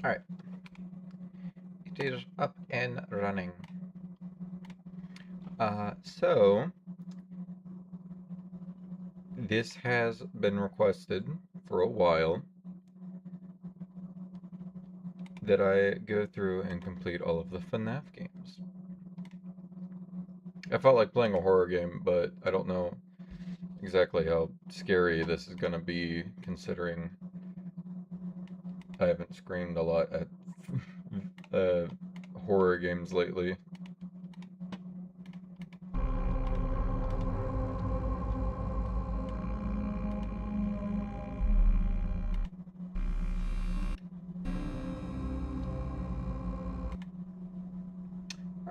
Alright. It is up and running. So this has been requested for a while that I go through and complete all of the FNAF games. I felt like playing a horror game, but I don't know exactly how scary this is gonna be, considering I haven't screamed a lot at horror games lately.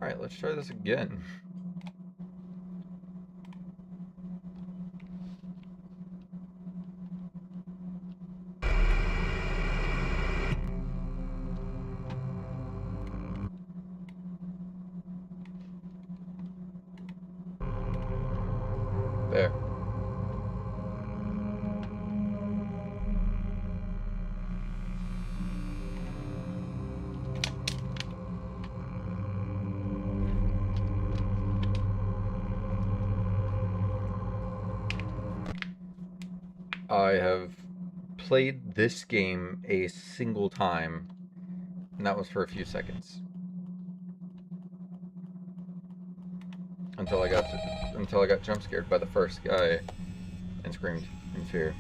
Alright, let's try this again. There. I have played this game a single time, and that was for a few seconds. Until I got jump scared by the first guy and screamed in fear.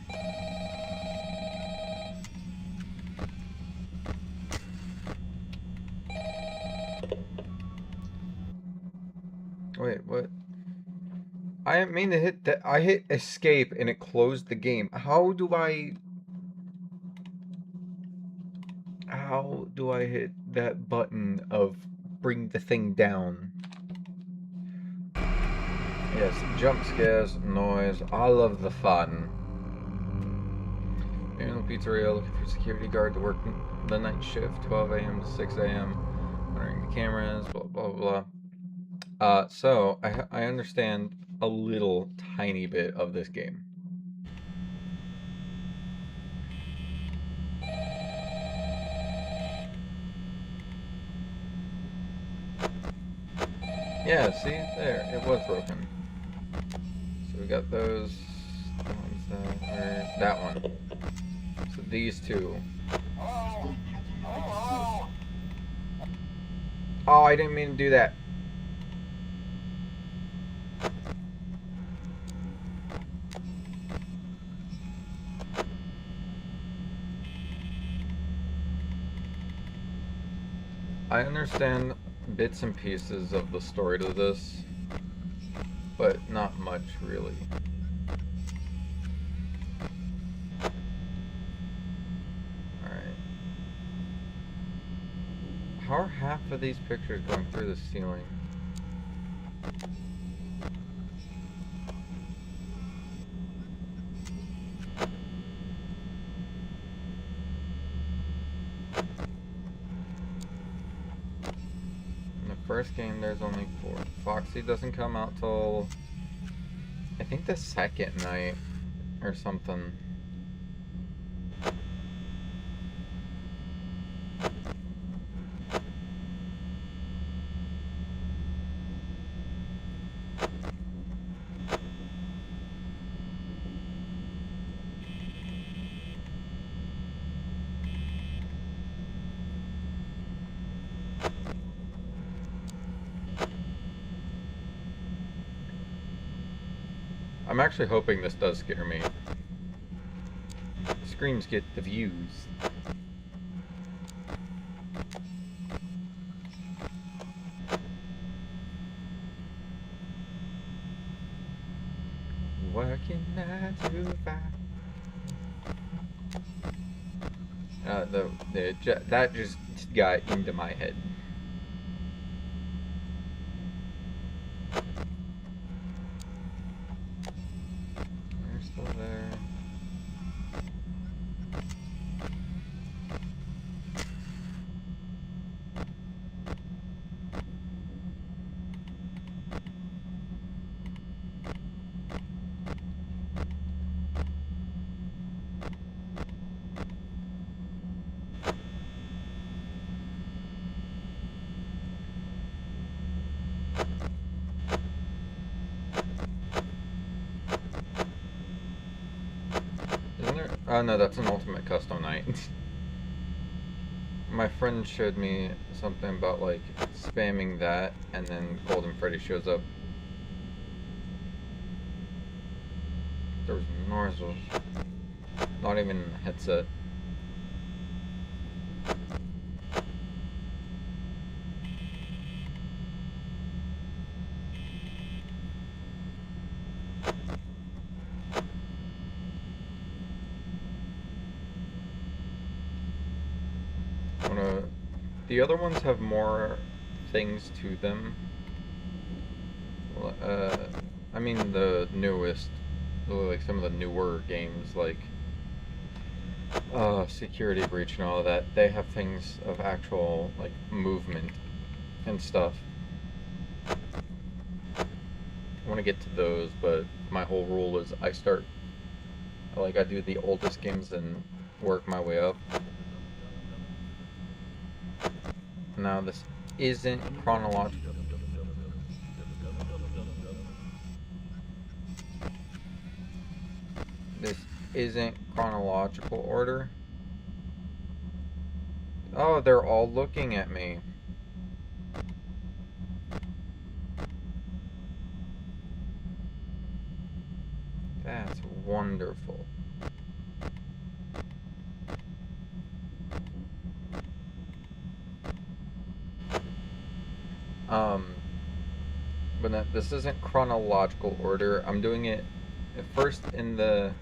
Wait, what? I didn't mean to hit that. I hit escape and it closed the game. How do I hit that button of bring the thing down? Yes, jump scares, noise, all of the fun. You're in the pizzeria looking for a security guard to work the night shift, 12 a.m. to 6 a.m. Monitoring the cameras, blah blah blah. So I understand a little tiny bit of this game. Yeah, see? There, it was broken. So we got those ones that one. So these two. Oh, I didn't mean to do that. I understand bits and pieces of the story to this, but not much, really. Alright. How are half of these pictures going through the ceiling? In the first game, there's only 4. Foxy doesn't come out till, I think, the second night or something. I'm actually hoping this does scare me. Screams get the views. Working 9 to 5. That just got into my head. They're still there. Oh no, that's an ultimate custom night. My friend showed me something about like spamming that and then Golden Freddy shows up. There's noise, not even a headset. The other ones have more things to them. I mean the newest, like some of the newer games, like Security Breach and all of that. They have things of actual like movement and stuff. I want to get to those, but my whole rule is I do the oldest games and work my way up. Now this isn't chronological. This isn't chronological order. Oh, they're all looking at me. That's wonderful. But this isn't chronological order. I'm doing it first in the...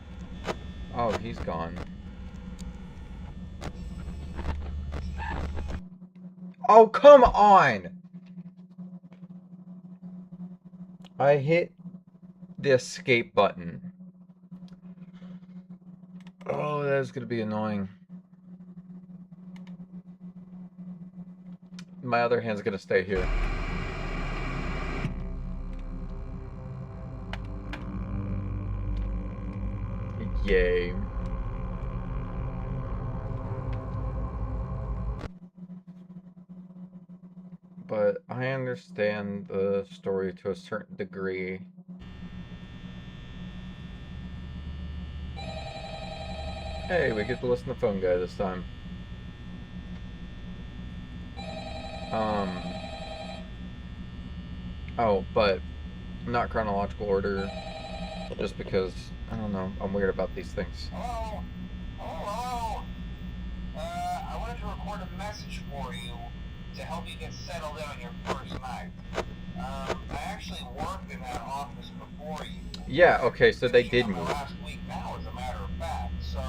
Oh, he's gone. Oh, come on! I hit the escape button. Oh, that is gonna be annoying. My other hand's gonna stay here. Yay. But I understand the story to a certain degree. Hey, we get to listen to the phone guy this time. Oh, but not chronological order, just because, I don't know, I'm weird about these things. Hello? Hello? I wanted to record a message for you to help you get settled in on your first night. I actually worked in that office before you. Yeah, okay, so they did move. Last week now, as a matter of fact, so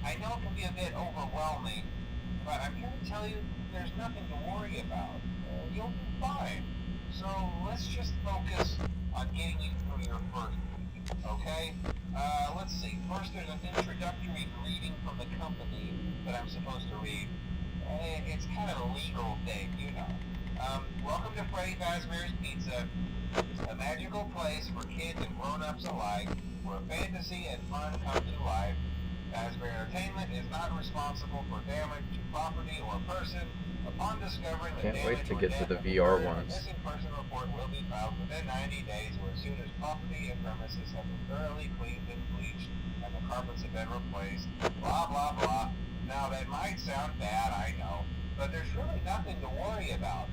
I know it can be a bit overwhelming, but I'm here to tell you there's nothing to worry about. You'll be fine. So let's just focus on getting you through your first week, okay? Let's see. First, there's an introductory greeting from the company that I'm supposed to read. It's kind of a legal thing, you know. Welcome to Freddy Fazbear's Pizza, a magical place for kids and grown-ups alike, where fantasy and fun come to life. Fazbear Entertainment is not responsible for damage to property or person. Upon discovering the Can't wait damage to or get to death the of VR a ones. missing person report will be filed within 90 days, or as soon as property and premises have been thoroughly cleaned and bleached and the carpets have been replaced. Blah, blah, blah. Now, that might sound bad, I know, but there's really nothing to worry about.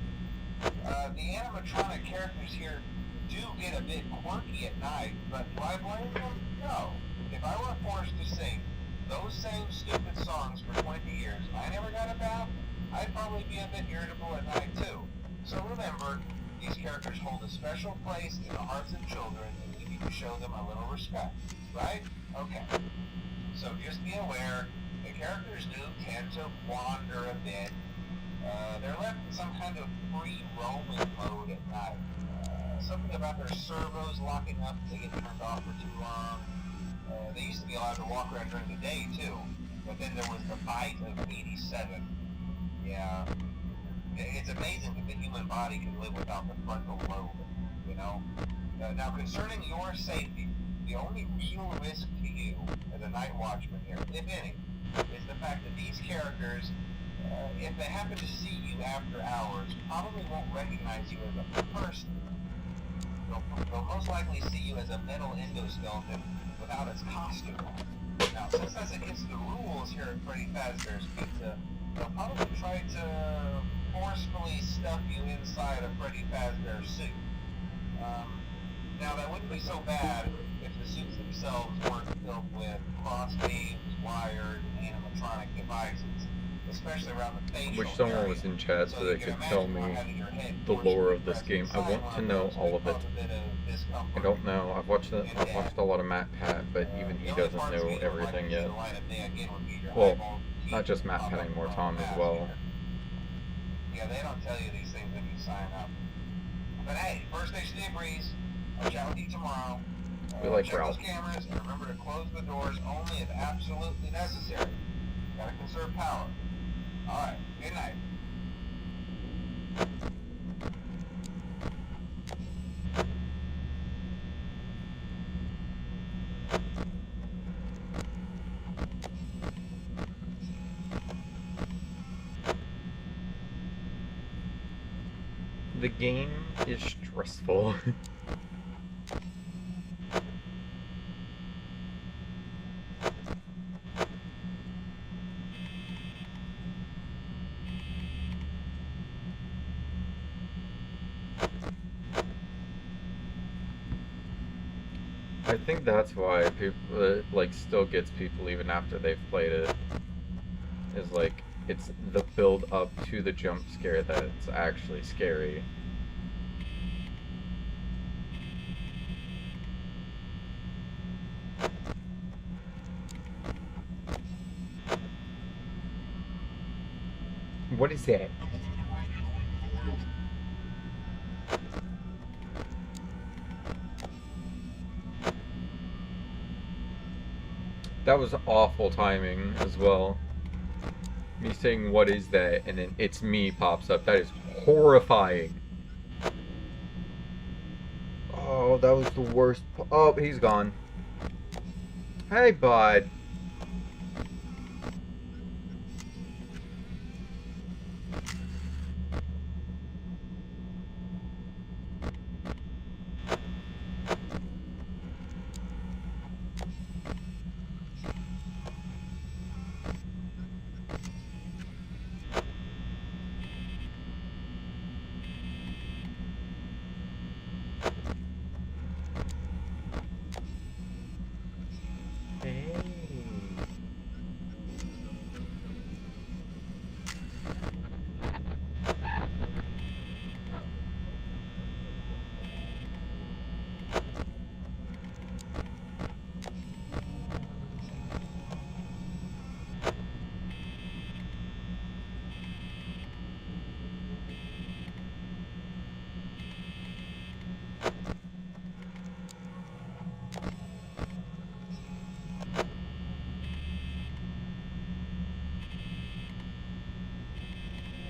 The animatronic characters here do get a bit quirky at night, but do I blame them? No. If I were forced to sing those same stupid songs for 20 years and I never got a bath, I'd probably be a bit irritable at night too. So remember, these characters hold a special place in the hearts of children, and we need to show them a little respect, right? Okay. So just be aware, the characters do tend to wander a bit. They're left in some kind of free roaming mode at night. Something about their servos locking up if they get turned off for too long. They used to be allowed to walk around during the day too, but then there was the bite of 87. Yeah, it's amazing that the human body can live without the frontal lobe, you know? Now, concerning your safety, the only real risk to you as a night watchman here, if any, is the fact that these characters, if they happen to see you after hours, probably won't recognize you as a person. They'll most likely see you as a metal endoskeleton without its costume on. Now, since that's against the rules here at Freddy Fazbear's Pizza, they'll probably try to forcefully stuff you inside a Freddy Fazbear suit. Now, that wouldn't be so bad if the suits themselves weren't filled with cross beams, wires, and animatronic devices, especially around the facial Wish someone area. was in chat so you they can could tell imagine me how having your head the lore of forcefully this pressed game. I inside want one to of know those all could of it. cause a bit of discomfort. I don't know. I've watched a lot of Matt Pat, but even he doesn't know everything yet. Well, not just Matt Pat anymore, Tom as well. Yeah, they don't tell you these things when you sign up. But hey, first station in Breeze. I'll chat with you tomorrow. We like check Ralph. those cameras and remember to close the doors only if absolutely necessary. Gotta conserve power. Alright, good night. The game is stressful. I think that's why people it, like still gets people even after they've played it. Is like it's the build up to the jump scare that's actually scary. What is that? That was awful timing as well. Me saying, what is that? And then it's me pops up. That is horrifying. Oh, that was the worst. Oh, he's gone. Hey, bud.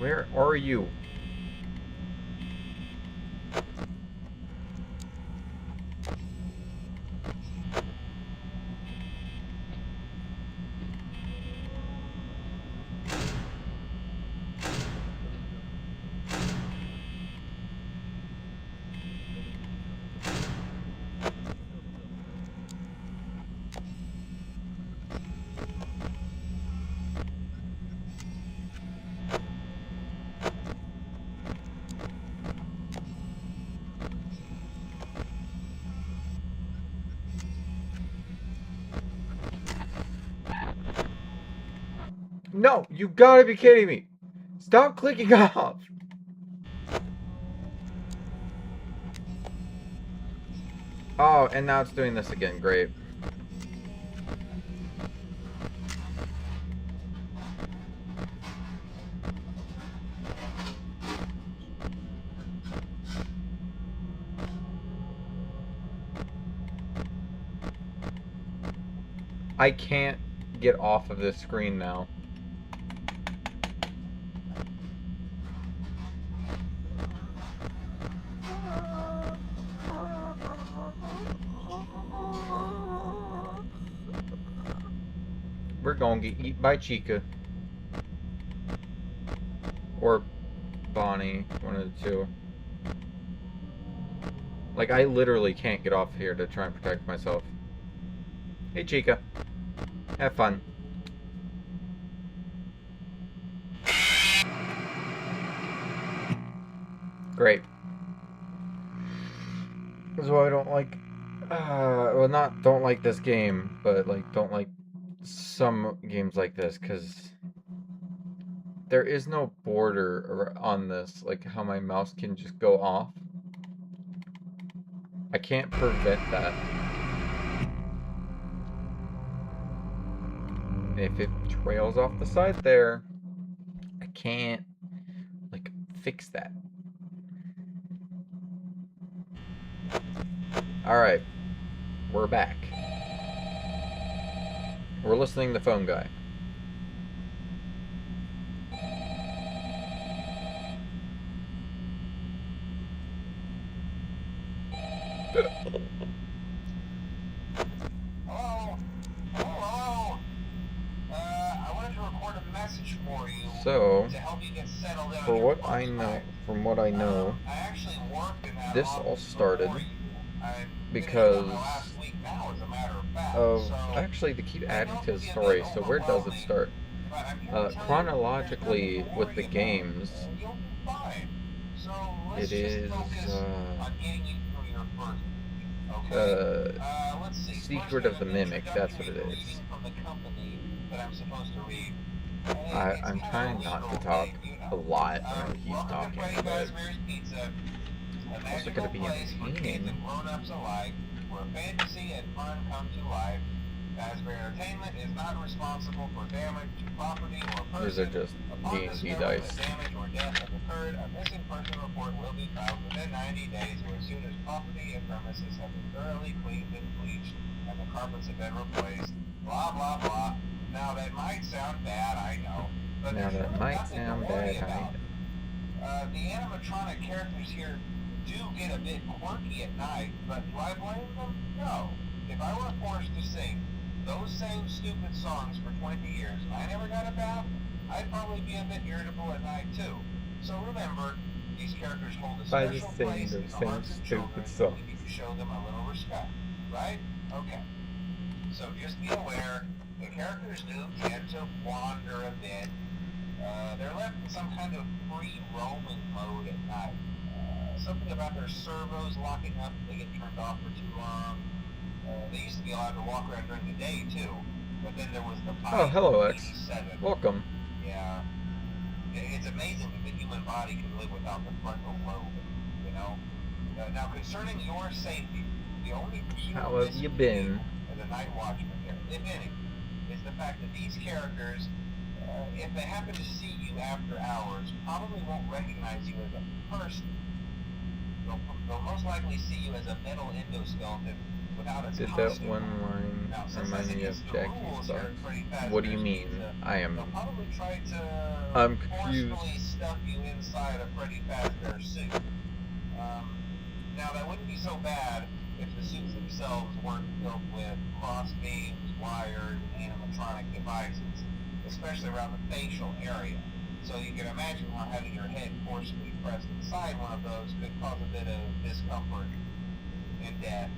Where are you? No, you gotta be kidding me. Stop clicking off. Oh, and now it's doing this again. Great. I can't get off of this screen now. We're gonna get eaten by Chica. Or Bonnie, one of the two. Like, I literally can't get off here to try and protect myself. Hey, Chica. Have fun. Great. That's why I don't like, well, not don't like this game, but like don't like some games like this, because there is no border on this, like how my mouse can just go off. I can't prevent that. If it trails off the side there, I can't, like, fix that. Alright, we're back. We're listening to Phone Guy. Hello? Hello? I wanted to record a message for you So, to help you get settled in for on your what first I know, night. from what I know, I actually worked in that this all office started before you. I finished because on my last week now, as a matter of fact. of, So, actually, to keep I adding know to it the can be a bit story, so where does it overwhelming, start? but I'm here to tell you there's Chronologically, nothing to with worry the about. games, You'll be fine. So let's it just is, focus on getting you through your first week, okay? Let's see. Secret First, of the an Mimic, that's what introductory it is. greeting from the company that I'm supposed to read. It's I'm kind of trying a not to legal talk thing, you a know. lot when he's Welcome to talking, Freddy but Fazbear's Pizza, a it's also magical going to be place for kids entertaining. and grown-ups alike, where fantasy and fun come to life. Fazbear Entertainment is not responsible for damage to property or These are person. just Upon D&D discovery dice. that damage or death has occurred, a missing person report will be filed within 90 days or as soon as property and premises have been thoroughly cleaned and bleached and the carpets have been replaced. Blah, blah, blah. Now that might sound bad, I know. But Now there's that really might nothing sound to worry bad, I about. know. The animatronic characters here do get a bit quirky at night, but do I blame them? No. If I were forced to sing those same stupid songs for 20 years and I never got a bath, I'd probably be a bit irritable at night too. So remember, these characters hold a By special just saying place in those the same hearts of children, stupid and songs. we need to show them a little respect, right? Okay. So just be aware, the characters do tend to wander a bit. They're left in some kind of free roaming mode at night. Something about their servos locking up if they get turned off for too long. They used to be allowed to walk around during the day too, but then there was the Oh, hello, X. 87. Welcome. Yeah. It's amazing that the human body can live without the frontal lobe, you know? Now, concerning your safety, the only How have you been? as a night watchman here, if any, is the fact that these characters, if they happen to see you after hours, probably won't recognize you as a person. They'll most likely see you as a metal endoskeleton without its Did that costume. one line Now, since remind that's me of against the Jackie's rules box? here at Freddy What do you Fazbear's mean? Pizza, they'll probably try to I'm confused. forcefully stuff you inside a Freddy Fazbear suit. Now, that wouldn't be so bad if the suits themselves weren't filled with cross beams, wires, and animatronic devices, especially around the facial area. So you can imagine how having your head forcefully pressed inside one of those could cause a bit of discomfort and death.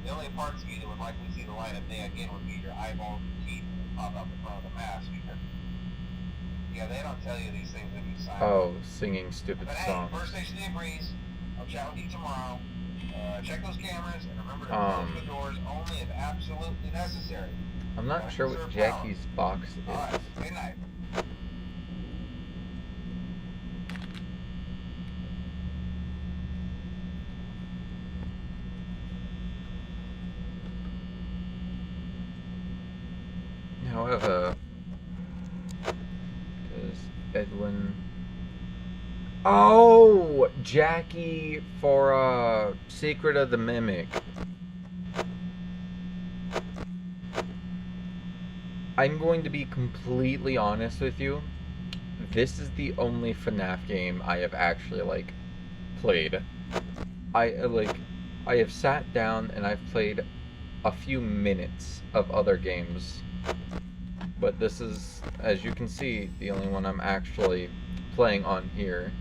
The only parts of you that would likely see the light of day again would be your eyeballs and teeth that pop out the front of the mask. Yeah, they don't tell you these things in these signs. Oh, singing stupid But hey, songs. First Station agrees. I'll chat with you tomorrow. Check those cameras and remember to close the doors only if absolutely necessary. I'm not sure what Jackie's box is. Alright, good night. However, does Edwin... Oh! Jackie for, Secret of the Mimic. I'm going to be completely honest with you. This is the only FNAF game I have actually, like, played. I have sat down and I've played a few minutes of other games. But this is, as you can see, the only one I'm actually playing on here.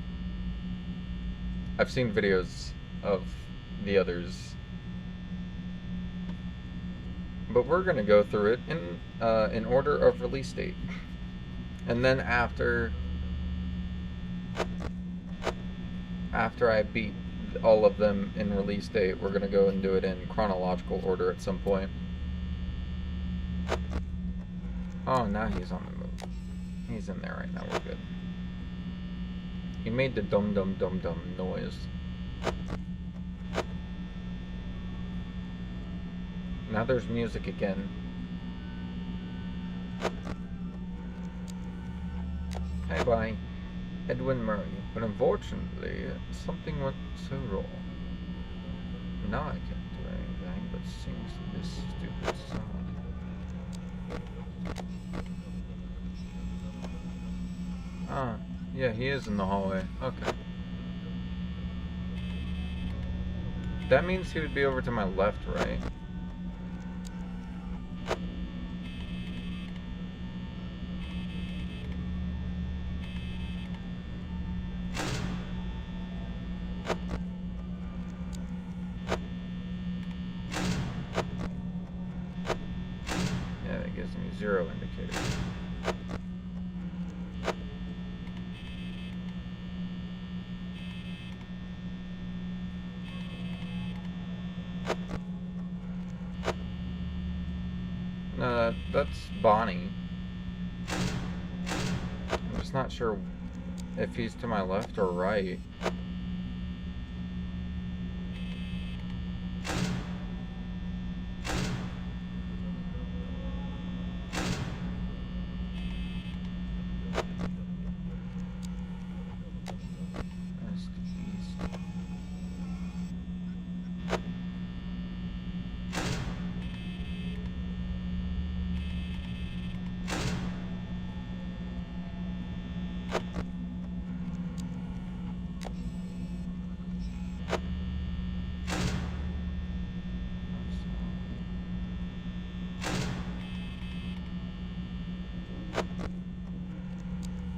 I've seen videos of the others but we're gonna go through it in order of release date, and then after I beat all of them in release date, we're gonna go and do it in chronological order at some point. Oh, now he's on the move. He's in there right now. We're good. He made the dum dum dum dum noise. Now there's music again. Hey, bye. Edwin Murray. But unfortunately, something went so wrong. Now I can't do anything but sing this stupid song. Ah, yeah, he is in the hallway. Okay. That means he would be over to my left, right? Yeah, that gives me 0 indicator. No, that's Bonnie. I'm just not sure if he's to my left or right. West, east.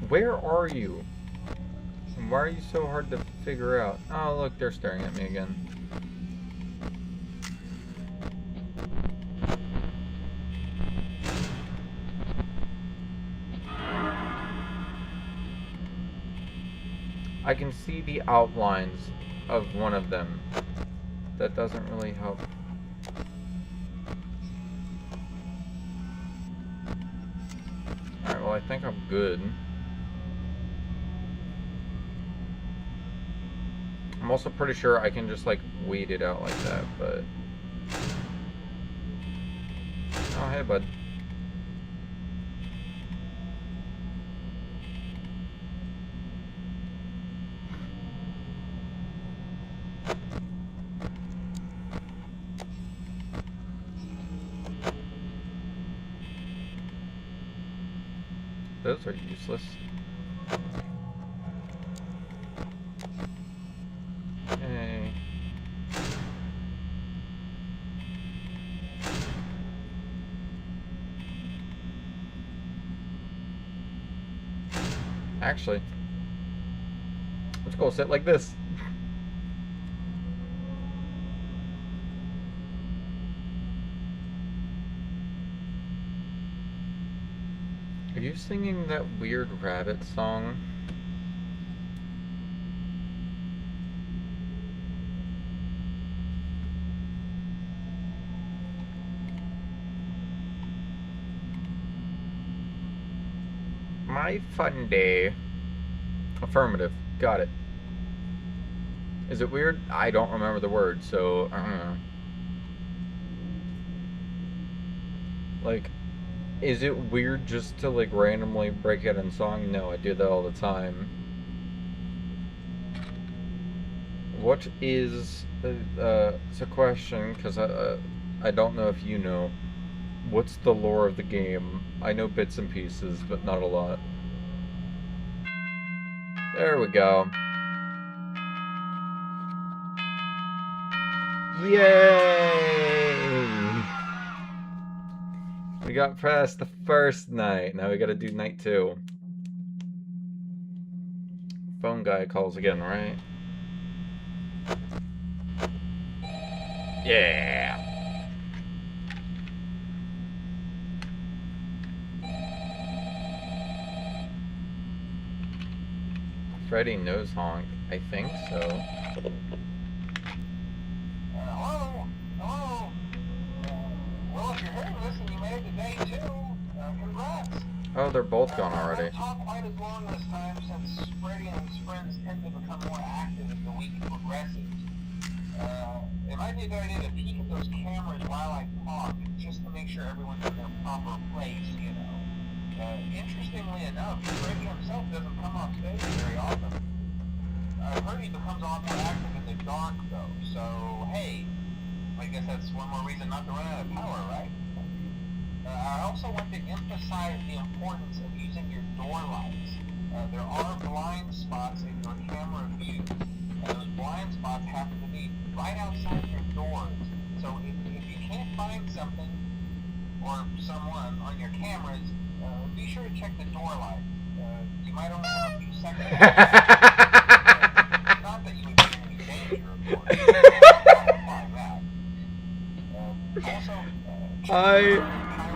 Where are you? And why are you so hard to figure out? Oh, look, they're staring at me again. I can see the outlines of one of them. That doesn't really help. Alright, well, I think I'm good. I'm also pretty sure I can just, like, weed it out like that, but... Oh, hey, bud. Those are useless. Hey. Actually, let's go sit like this. Are you singing that weird rabbit song? My fun day. Affirmative. Got it. Is it weird? I don't remember the word, so I don't know. Like, is it weird just to, like, randomly break out in song? No, I do that all the time. What is... it's a question, because I don't know if you know. What's the lore of the game? I know bits and pieces, but not a lot. There we go. Yay! We got past the first night. Now we gotta do night 2. Phone guy calls again, right? Yeah. Freddy nose honk. I think so. Hello? Hello? Well, if you're hearing this and you made it to day 2, congrats. Oh, they're both gone already. I haven't talked quite as long this time since Freddy and his friends tend to become more active as the week progresses. It might be a good idea to peek at those cameras while I talk, just to make sure everyone's in their proper place, you know. Interestingly enough, Freddy himself doesn't come off stage very often. I've heard he becomes a lot more active in the dark, though, so hey, I guess that's one more reason not to run out of power, right? I also want to emphasize the importance of using your door lights. There are blind spots in your camera view. Those blind spots happen to be right outside your doors. So if you can't find something or someone on your cameras, be sure to check the door lights. You might only have a few seconds. Not that you would be in any danger, of course. Find that. Also, I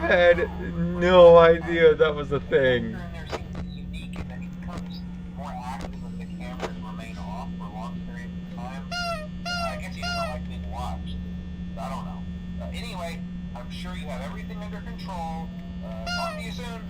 had no idea that was a thing. there seems to be unique in that he becomes more active if the cameras remain off for long periods of time. I guess he doesn't like being watched. I don't know. Anyway, I'm sure you have everything under control. Talk to you soon.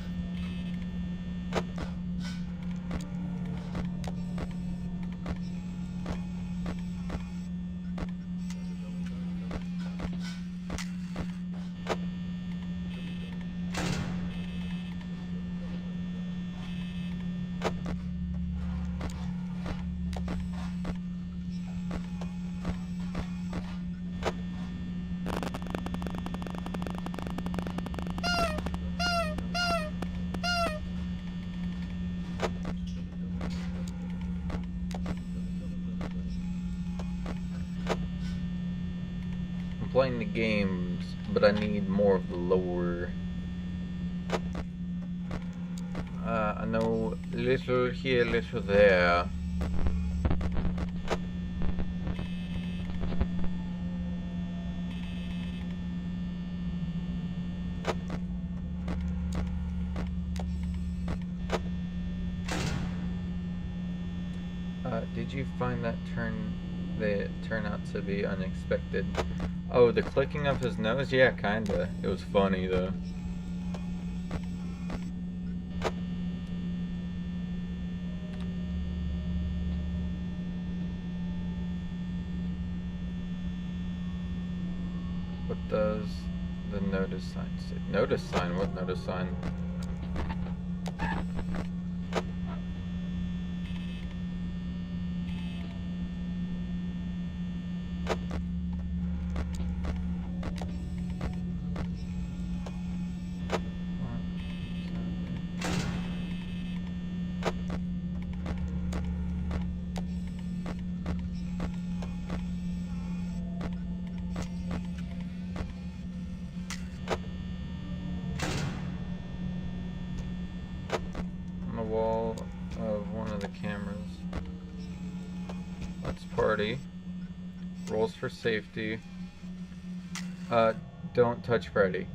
I'm playing the games, but I need more of the lore. I know little here, little there. Did you find that they turn out to be unexpected? Oh, the clicking of his nose? Yeah, kinda. It was funny though. What does the notice sign say? Notice sign? What notice sign? Wall of one of the cameras. Let's party. Rolls for safety. Don't touch Freddy.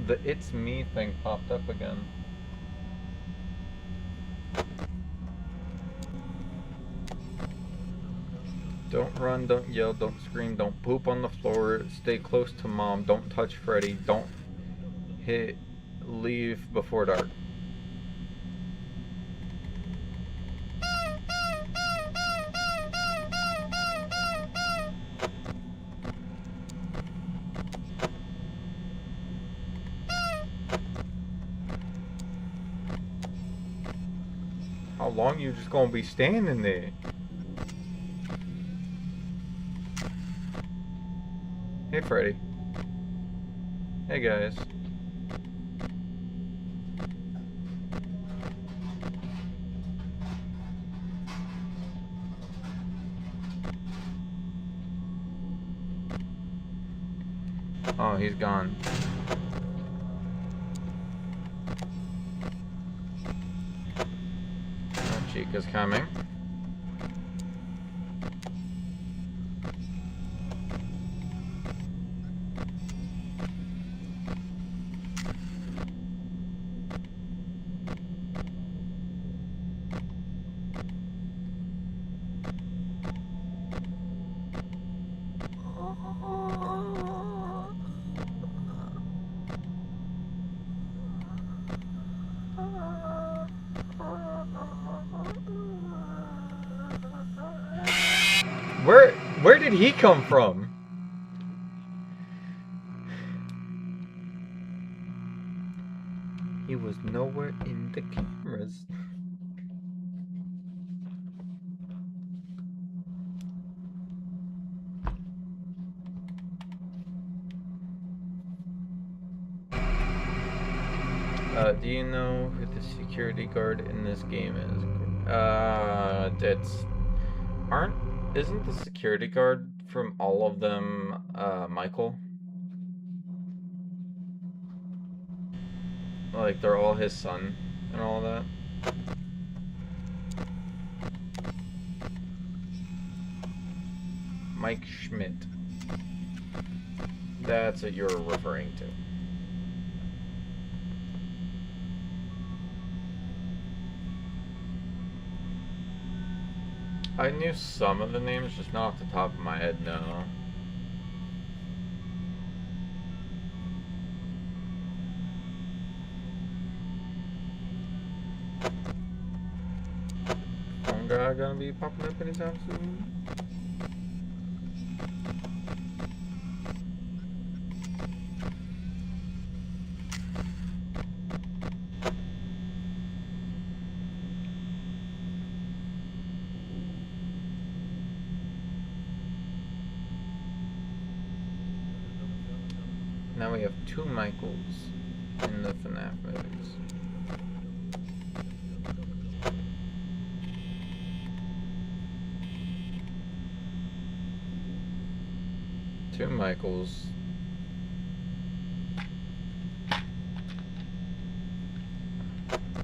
The "it's me" thing popped up again. Don't run, don't yell, don't scream, don't poop on the floor, stay close to mom, don't touch Freddy, don't leave before dark. How long you just gonna be standing there? Hey, Freddy. Hey, guys. Oh, he's gone. Oh, Chica's coming. Where did he come from? He was nowhere in the cameras. Do you know who the security guard in this game is? Isn't the security guard from all of them, Michael? Like, they're all his son and all that? Mike Schmidt. That's what you're referring to. I knew some of the names, just not off the top of my head, no. Phone guy gonna be popping up anytime soon? Now we have two Michaels in the FNAF movies. Two Michaels.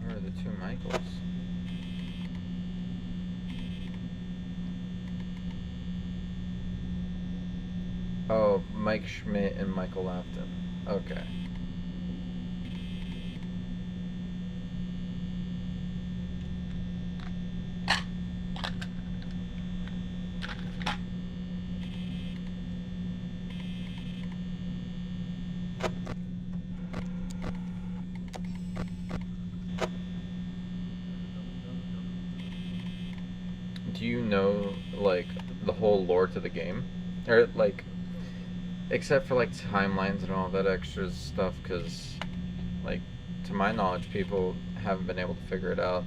Where are the two Michaels? Oh, Mike Schmidt and Michael Afton. Okay. Do you know, like, the whole lore to the game? Or, like, except for, like, timelines and all that extra stuff, because, like, to my knowledge, people haven't been able to figure it out.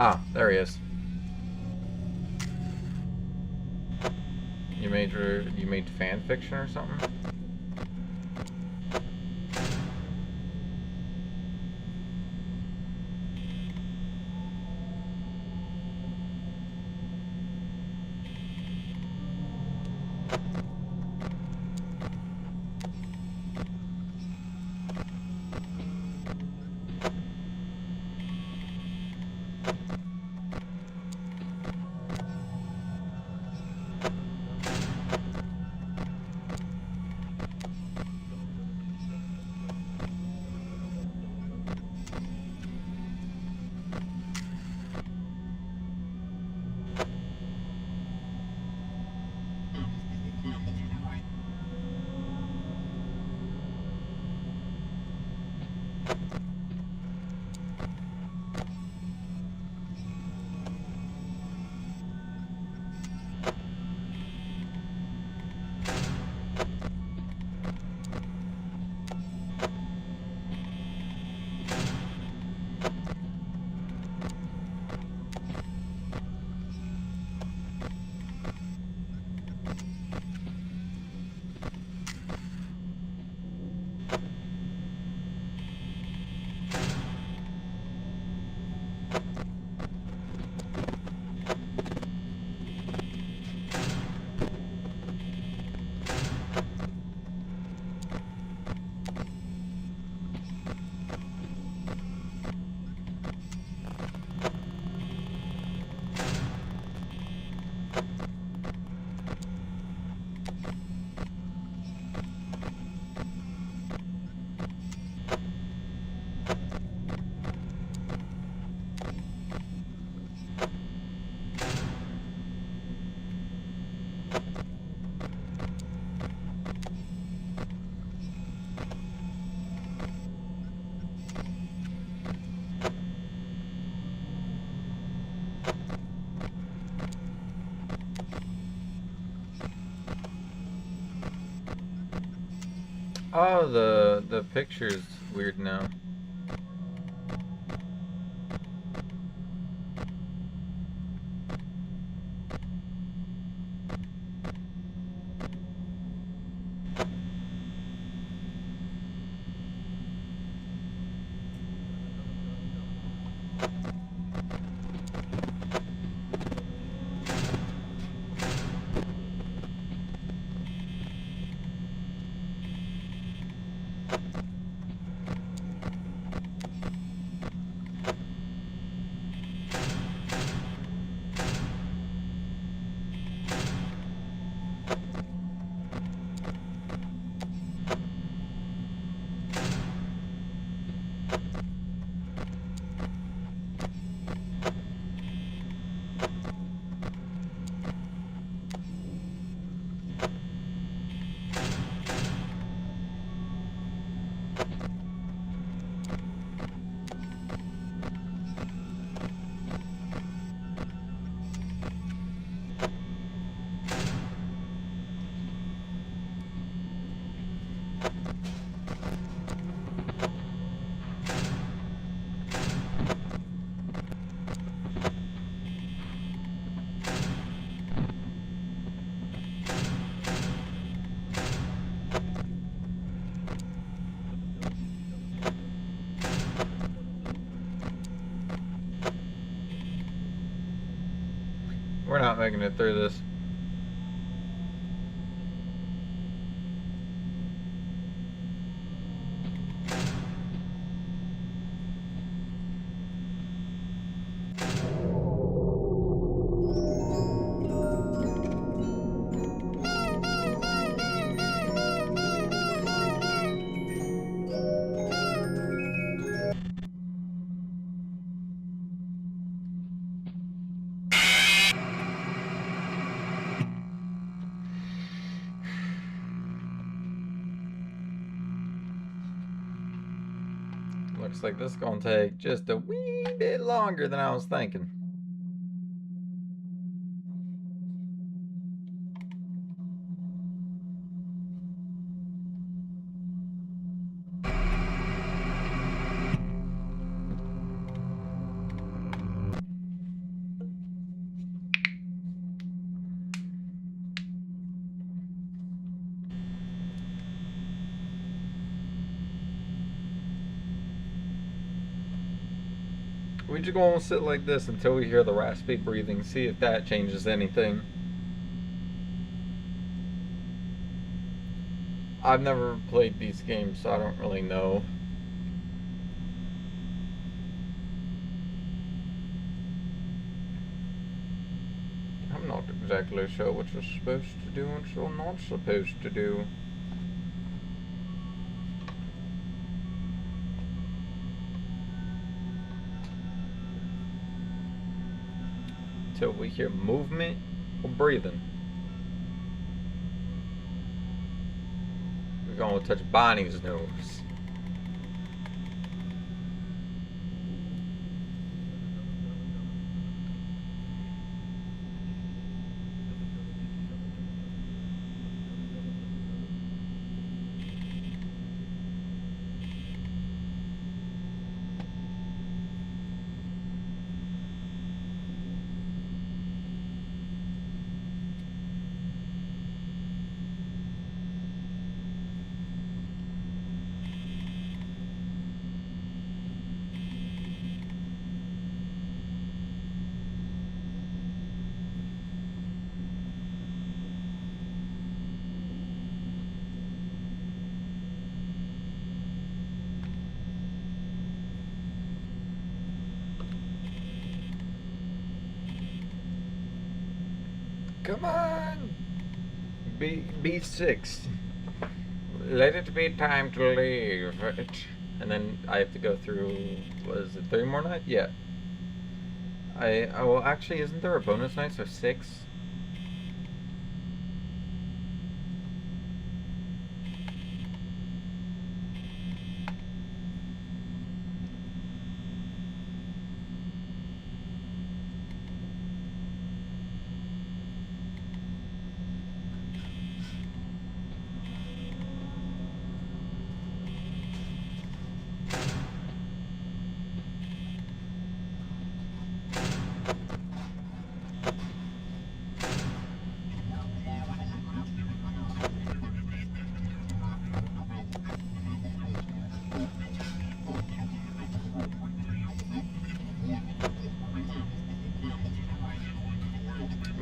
Ah, there he is. You made fan fiction or something? Oh, the picture's weird now. We're not making it through this. Looks like this is gonna take just a wee bit longer than I was thinking. We just gonna sit like this until we hear the raspy breathing, see if that changes anything. I've never played these games, so I don't really know. I'm not exactly sure what you're supposed to do and what you're not supposed to do. Until we hear movement or breathing. We're gonna touch Bonnie's nose. Come on! B6. Let it be time to leave. And then I have to go through, what is it, 3 more nights? Yeah. Well, actually, isn't there a bonus night, so 6?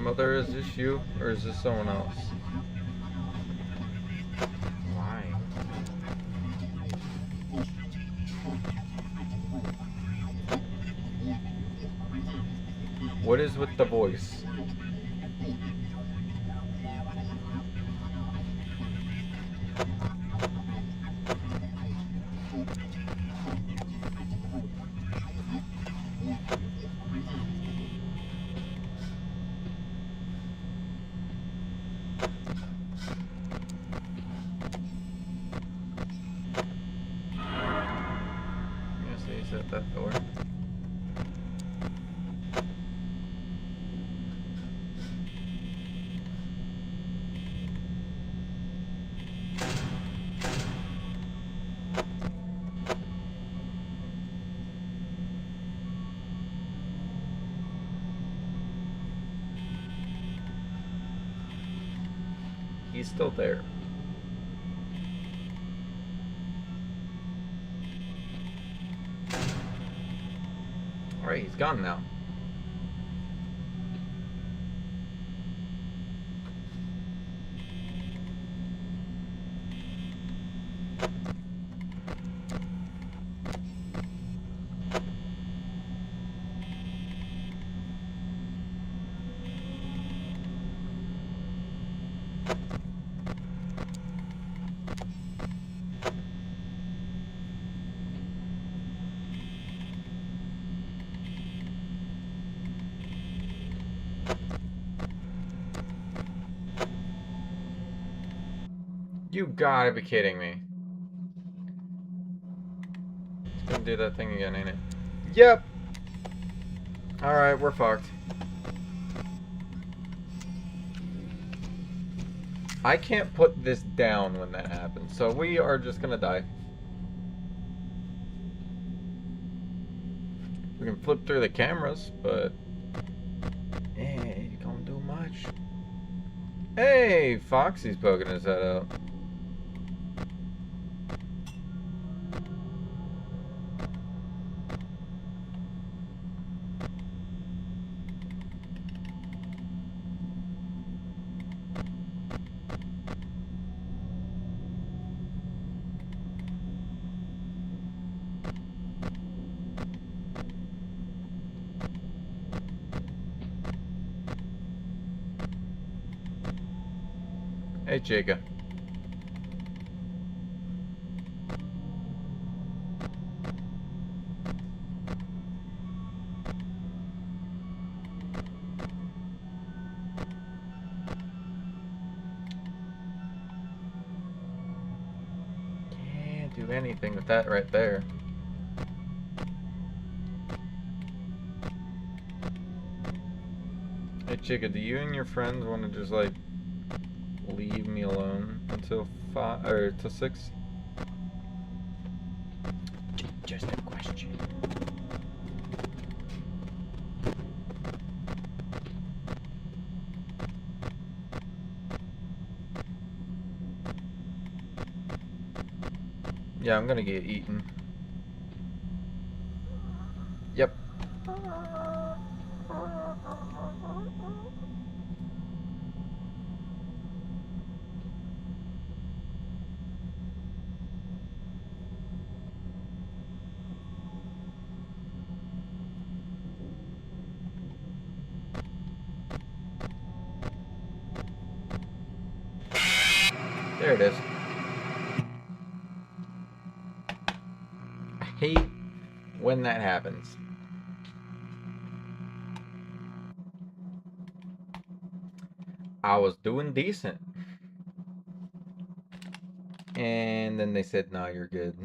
Mother, is this you or is this someone else? Why? What is with the voice? Yes, he's at that door. He's still there. Alright, he's gone now. You gotta be kidding me. It's gonna do that thing again, ain't it? Yep! Alright, we're fucked. I can't put this down when that happens, so we are just gonna die. We can flip through the cameras, but... ain't gonna do much. Hey, Foxy's poking his head out. Hey, Chica. Can't do anything with that right there. Hey, Chica, do you and your friends want to just, like, leave me alone until 5 or till 6? Just a question. Yeah, I'm gonna get eaten. Yep. There it is. I hate when that happens. I was doing decent. And then they said, no, you're good.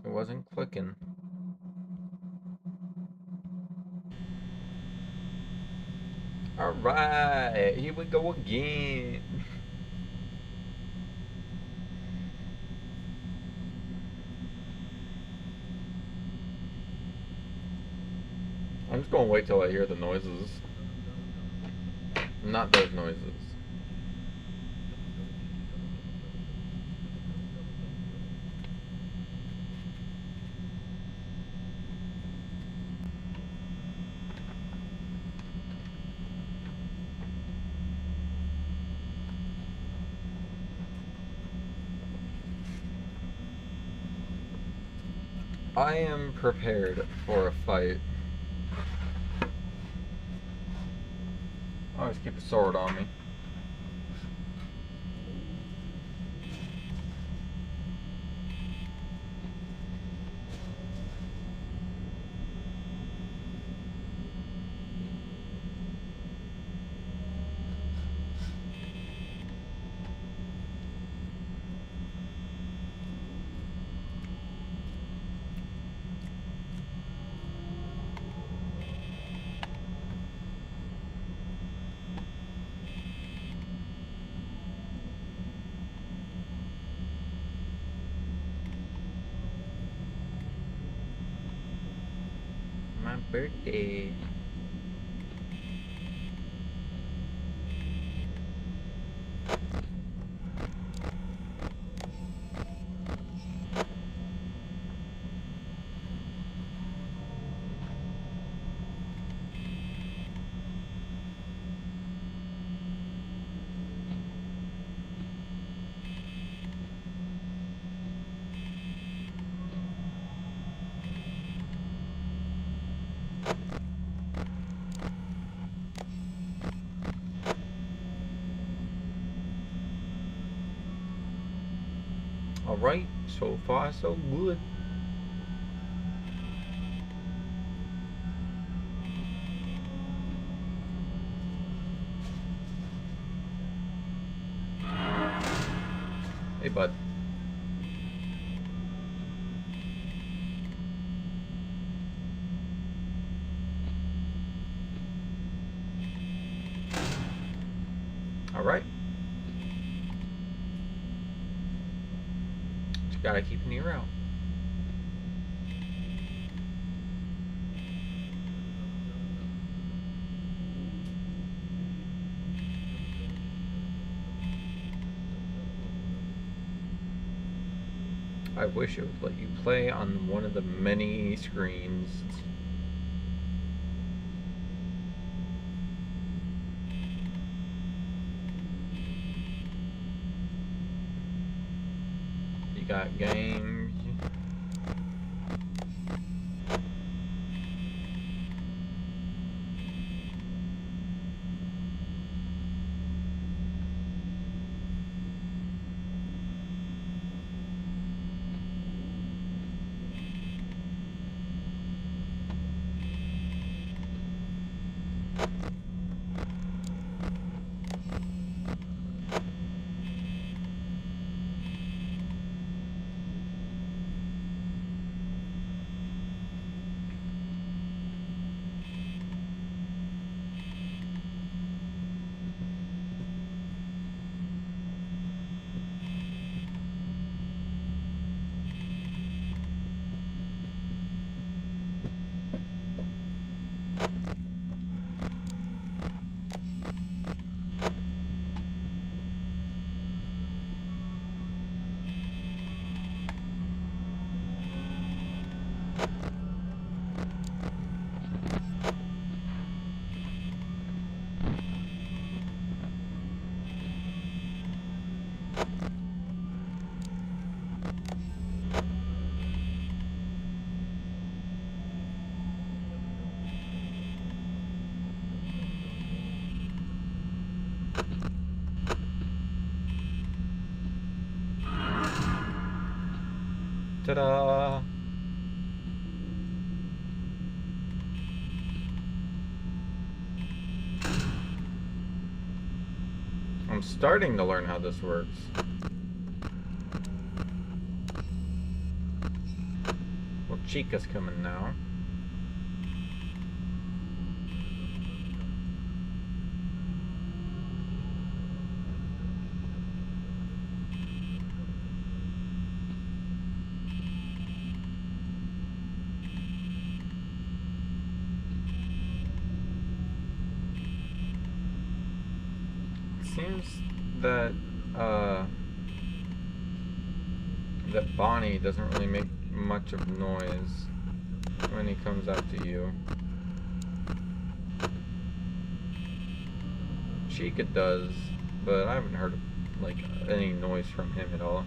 It wasn't clicking. Alright, here we go again. I'm just gonna wait till I hear the noises. Not those noises. I am prepared for a fight. I always keep a sword on me. My birthday. Alright, so far so good. Hey, bud. Alright. Just gotta keep an ear out. I wish it would let you play on one of the many screens. You got games. Ta-da! I'm starting to learn how this works. Well, Chica's coming now. seems that that Bonnie doesn't really make much of noise when he comes out to you. Chica does, but I haven't heard like any noise from him at all.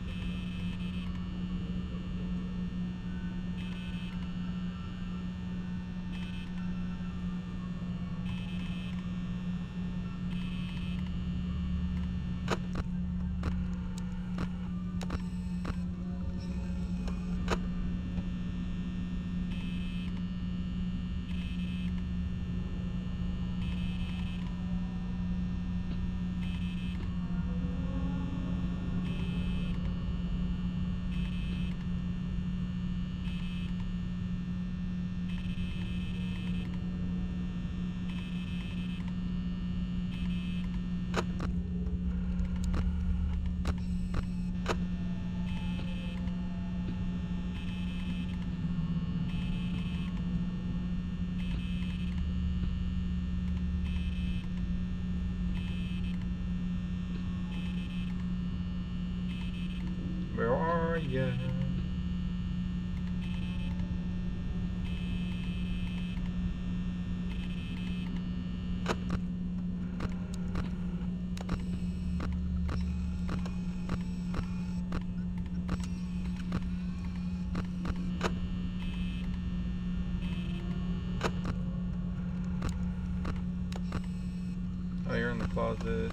Where are you? Oh, you're in the closet.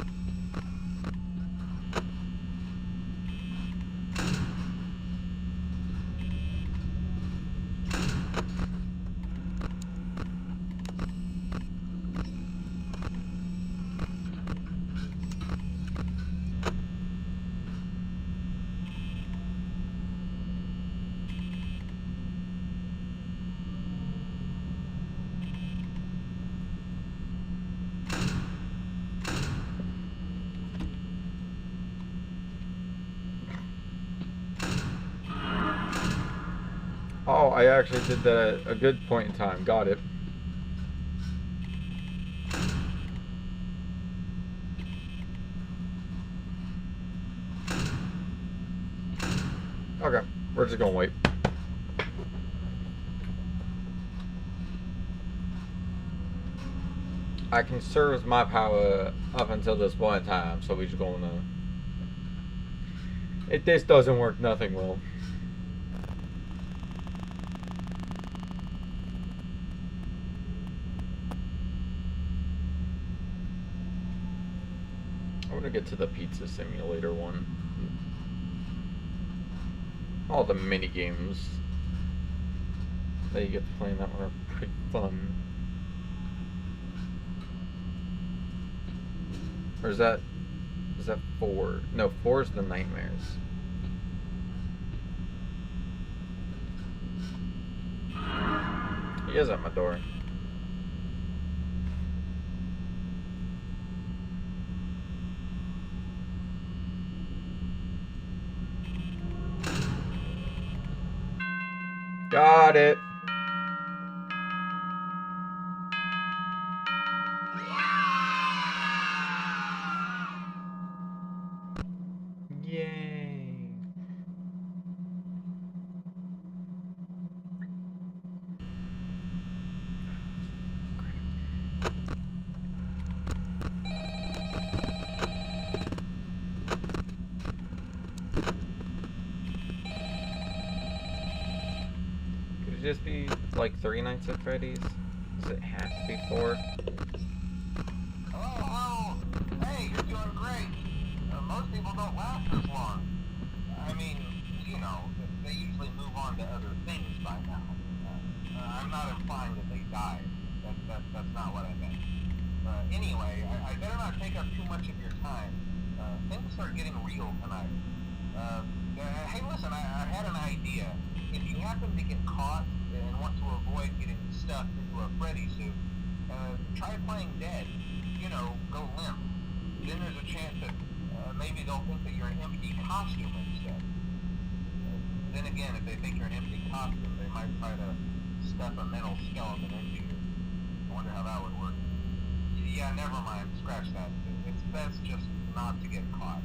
Oh, I actually did that at a good point in time. Got it. Okay, we're just gonna wait. I conserved my power up until this point in time, so we just gonna... If this doesn't work, nothing will. I want to get to the pizza simulator one. All the mini games that you get to play in that one are pretty fun. Or is that 4? No, 4 is the nightmares. He is at my door. Got it. Yay. Could it just be like 3 nights at Freddy's? Does it have to be 4? Oh, hey, you're doing great. Most people don't last this long. I mean, you know, they usually move on to other things by now. I'm not implying that they died. That's not what I meant. Anyway, I better not take up too much of your time. Things start getting real tonight. Hey, listen, I had an idea. If you happen to get caught and want to avoid getting stuffed into a Freddy suit, try playing dead. You know, go limp. Then there's a chance that maybe they'll think that you're an empty costume instead. Then again, if they think you're an empty costume, they might try to stuff a metal skeleton into you. I wonder how that would work. Yeah, never mind. Scratch that. It's best just not to get caught.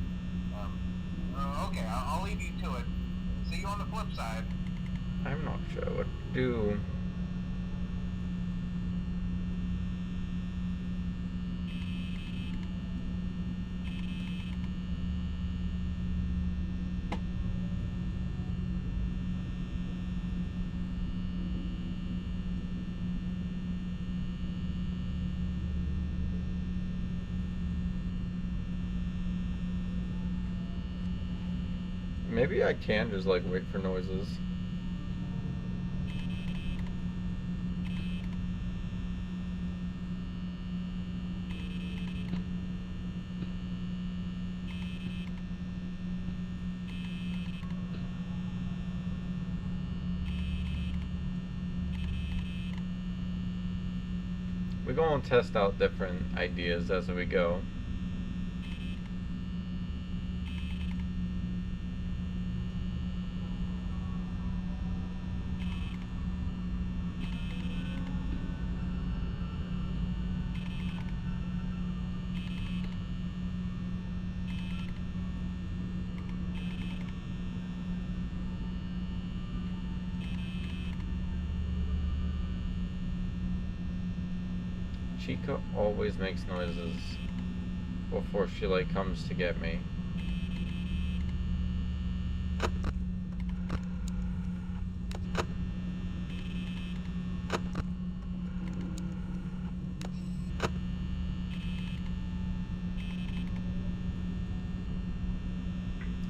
Okay, I'll leave you to it. See you on the flip side. I'm not sure what to do. Maybe I can just like wait for noises. We go and test out different ideas as we go. Chica always makes noises before she like comes to get me.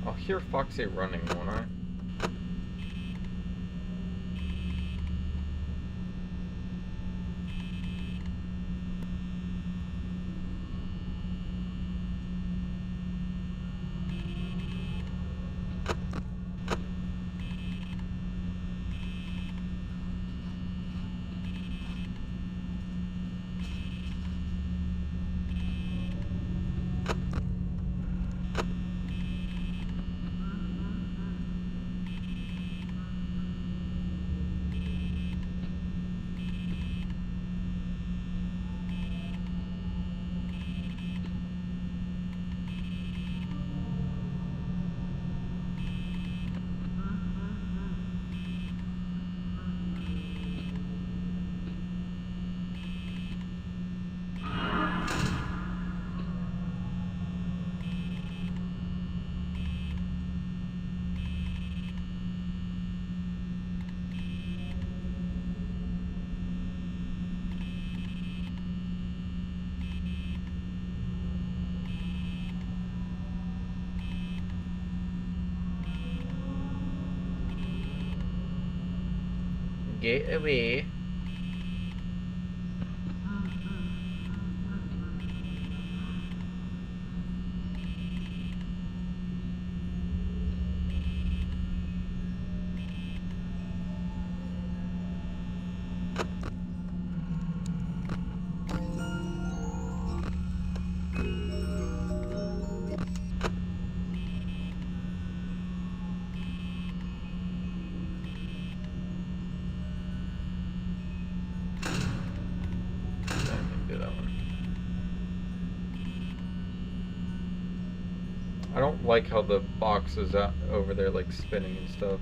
I'll hear Foxy running, won't I? Get away. I don't like how the box is out over there like spinning and stuff.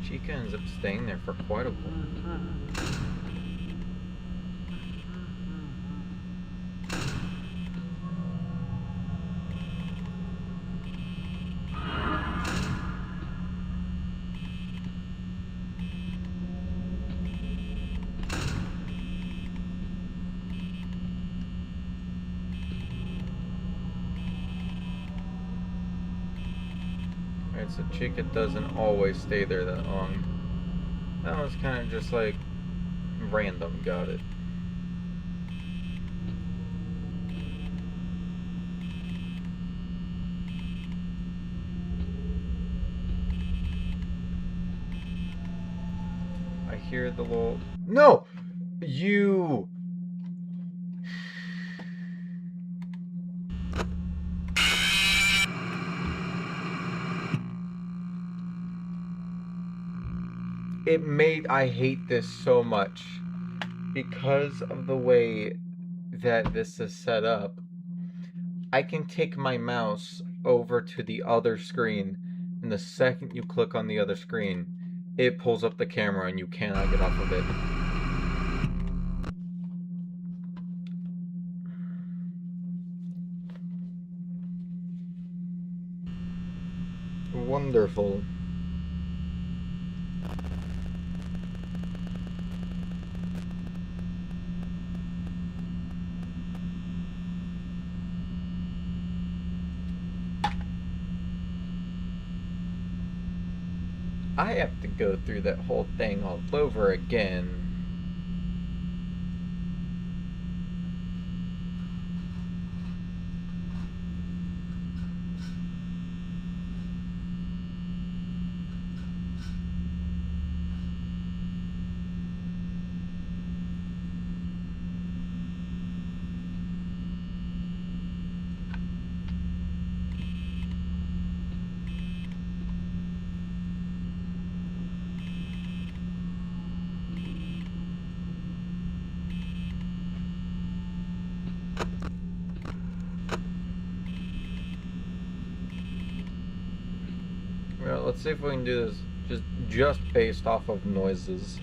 Chica ends up staying there for quite a while. Alright, so Chica doesn't always stay there that long. That was kind of just like random. Got it. I hear the little... No! You... I hate this so much because of the way that this is set up. I can take my mouse over to the other screen, and the second you click on the other screen, it pulls up the camera and you cannot get off of it. Wonderful. I have to go through that whole thing all over again. Well, let's see if we can do this just based off of noises.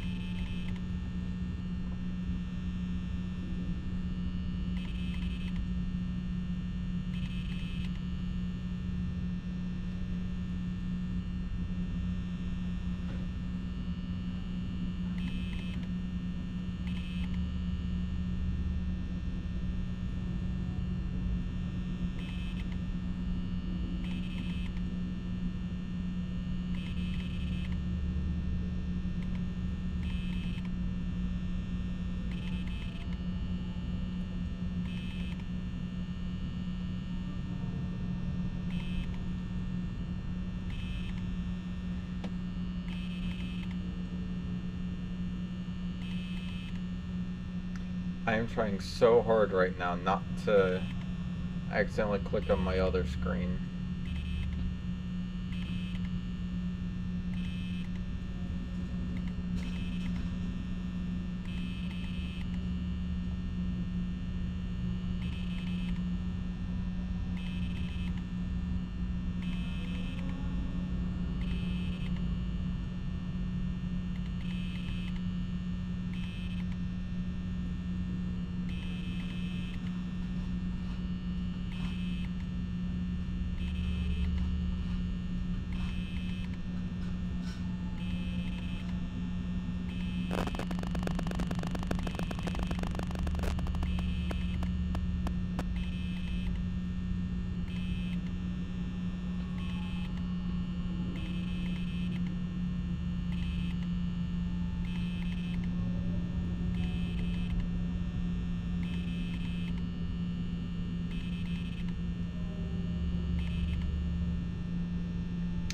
I am trying so hard right now not to accidentally click on my other screen.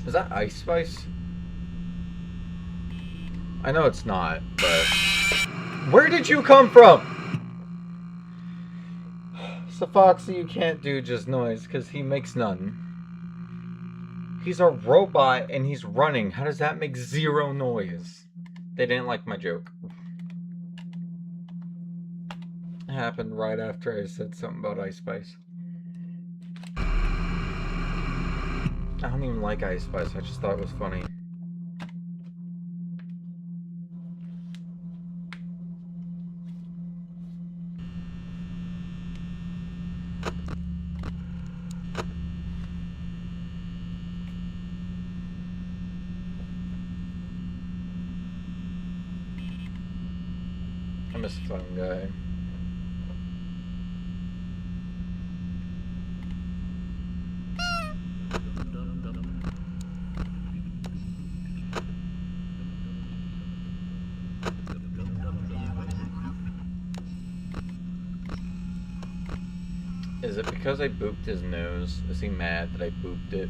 Is that Ice Spice? I know it's not, but... Where did you come from? So Foxy, you can't do just noise, because he makes none. He's a robot, and he's running. How does that make zero noise? They didn't like my joke. It happened right after I said something about Ice Spice. I don't even like Ice Spice, I just thought it was funny. I miss a fun guy. Is it because I booped his nose? Is he mad that I booped it?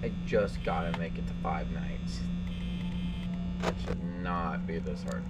I just gotta make it to 5 nights. It should not be this hard.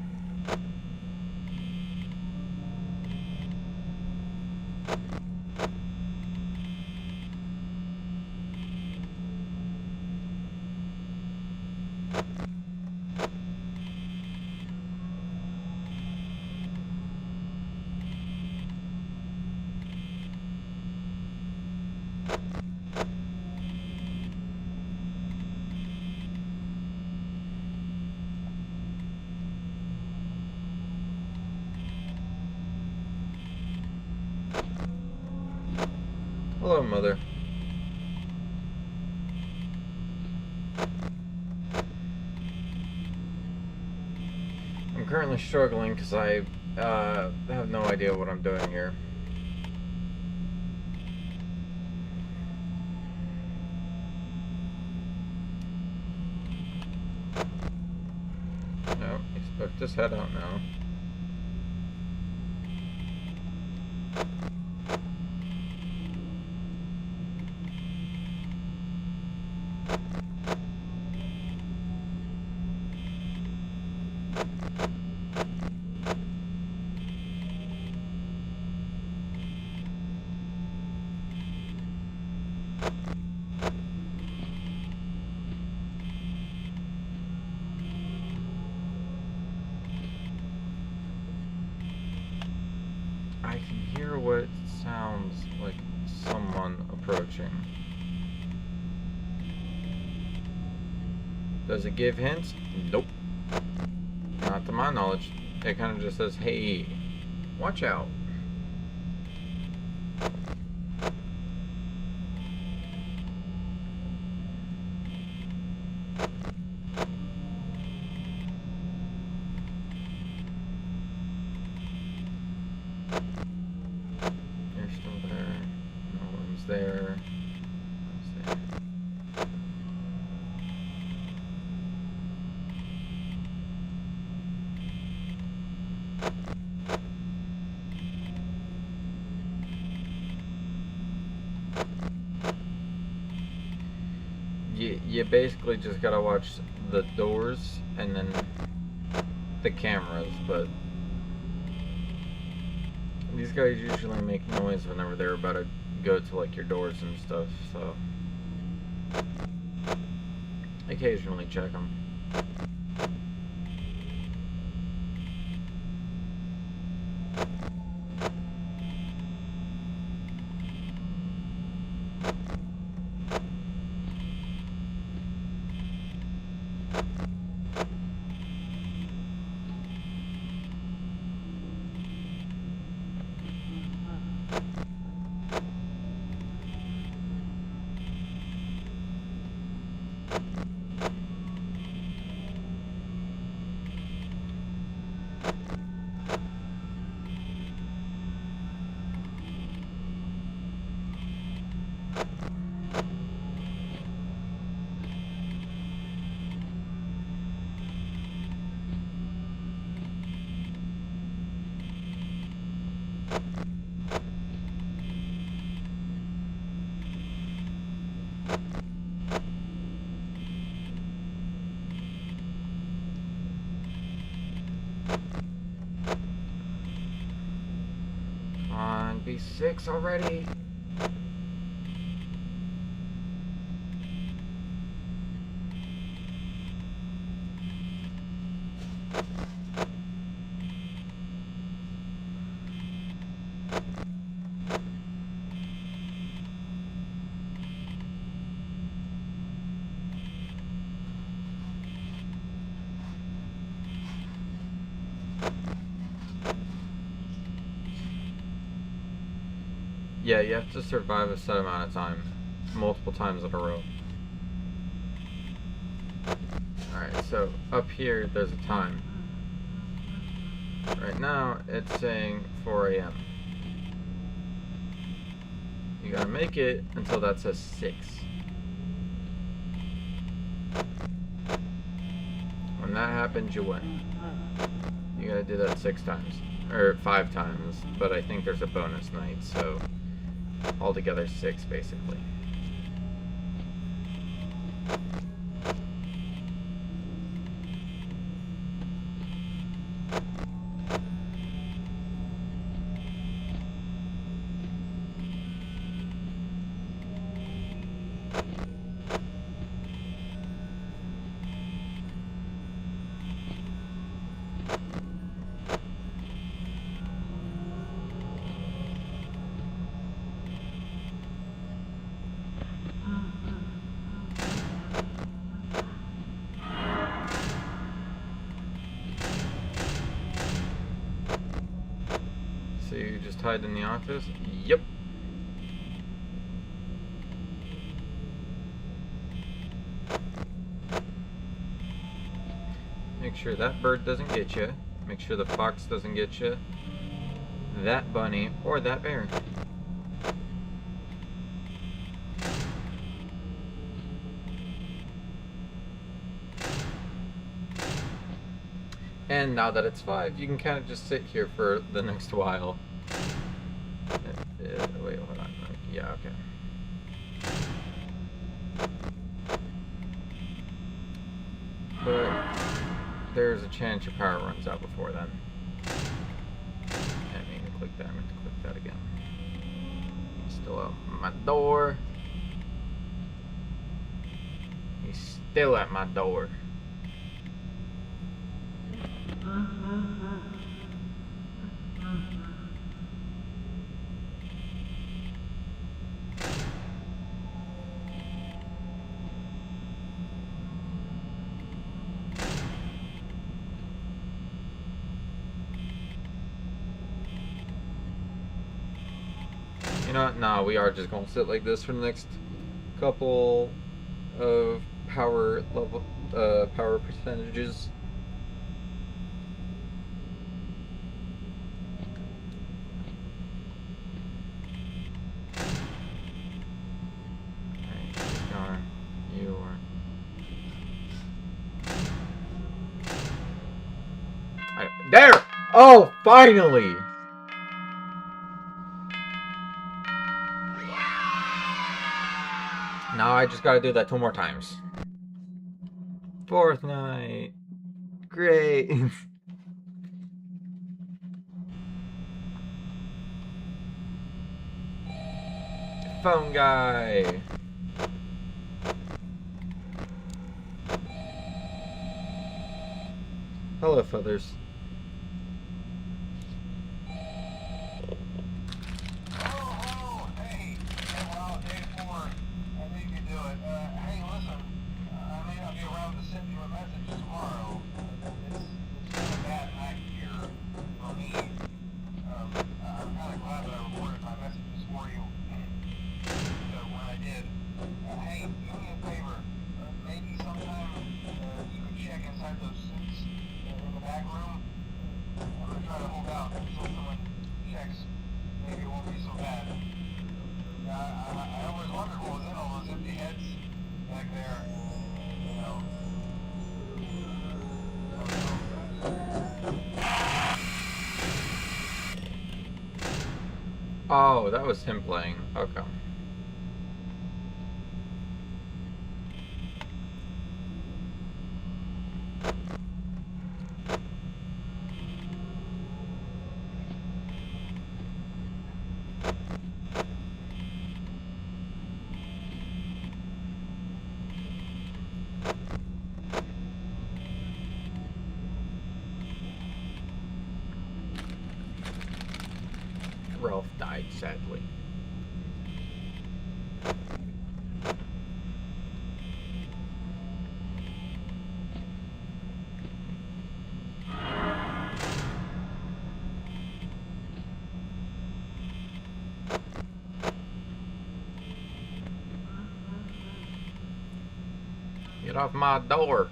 Hello, Mother. I'm currently struggling because I have no idea what I'm doing here. No, he's poked his head out now. I can hear what sounds like someone approaching. Does it give hints? Nope. Not to my knowledge. It kind of just says, hey, watch out. You're still there. No one's there. You basically just gotta watch the doors and then the cameras, but these guys usually make noise whenever they're about to go to like your doors and stuff, so occasionally check them. Come on, be 6 already. Yeah, you have to survive a set amount of time. Multiple times in a row. Alright, so up here there's a time. Right now it's saying 4 a.m. You gotta make it until that says 6. When that happens, you win. You gotta do that 6 times. Or 5 times, but I think there's a bonus night, so altogether 6 basically. So you just hide in the office? Yep. Make sure that bird doesn't get you. Make sure the fox doesn't get you. That bunny or that bear. And now that it's 5, you can kind of just sit here for the next while. Wait, hold on. Yeah, okay. But there's a chance your power runs out before then. I mean, click that. I meant to click that again. He's still at my door. He's still at my door. You know what? No, we are just gonna sit like this for the next couple of power percentages. There! Oh, finally! Now I just gotta do that 2 more times. 4th night. Great. Phone guy. Hello, feathers. Oh, that was him playing. Okay. Ralph died, sadly. off my door.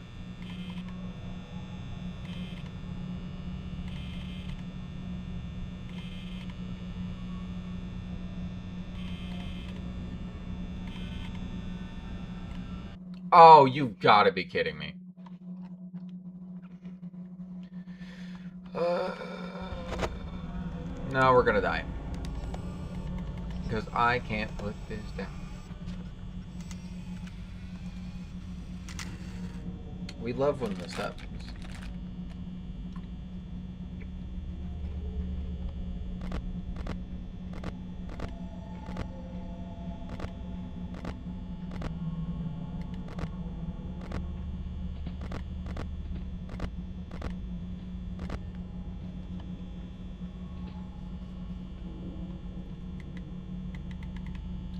Oh, you've got to be kidding me. No, we're gonna die. Because I can't put this down. We love when this happens.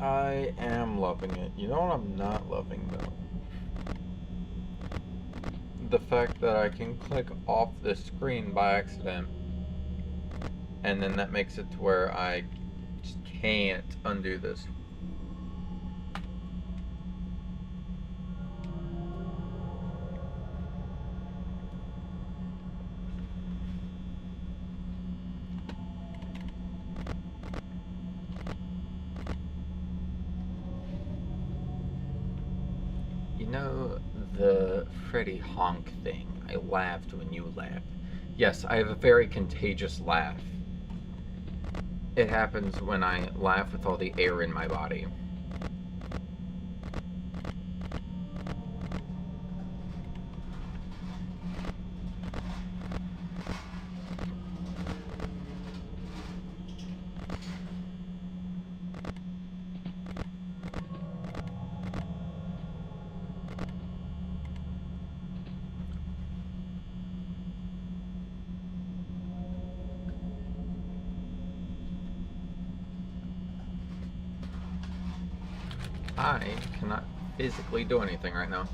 I am loving it. You know what I'm not loving, though? The fact that I can click off this screen by accident, and then that makes it to where I just can't undo this. You know the Freddy honk thing? I laughed when you laughed. Yes, I have a very contagious laugh. It happens when I laugh with all the air in my body. I cannot physically do anything right now.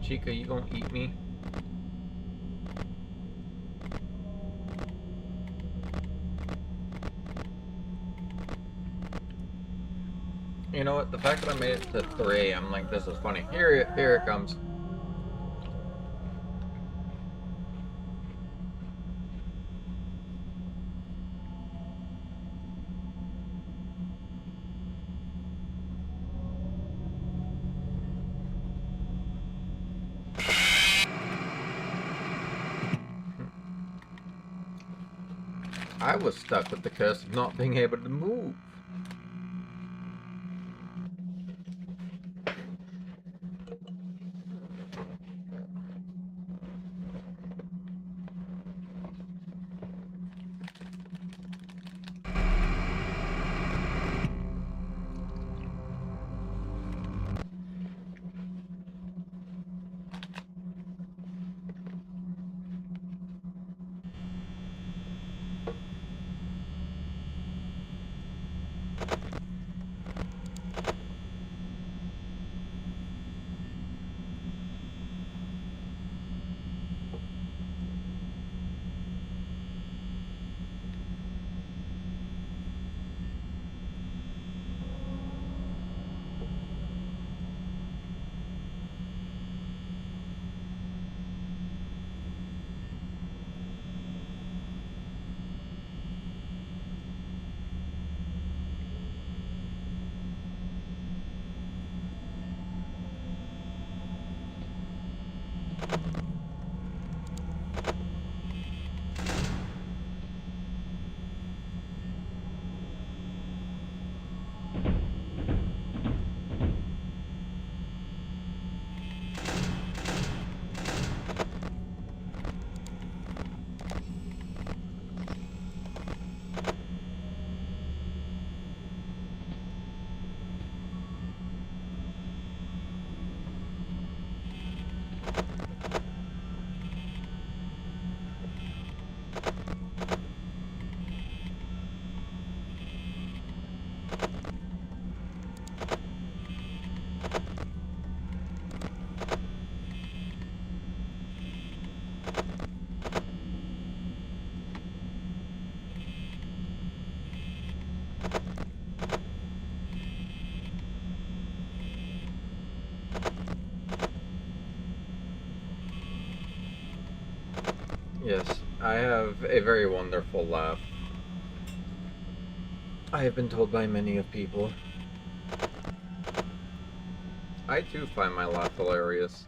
Chica, you gonna eat me? You know what? The fact that I made it to 3, I'm like, this is funny. Here it comes. I was stuck with the curse of not being able to move. Yes, I have a very wonderful laugh. I have been told by many of people. I too find my laugh hilarious.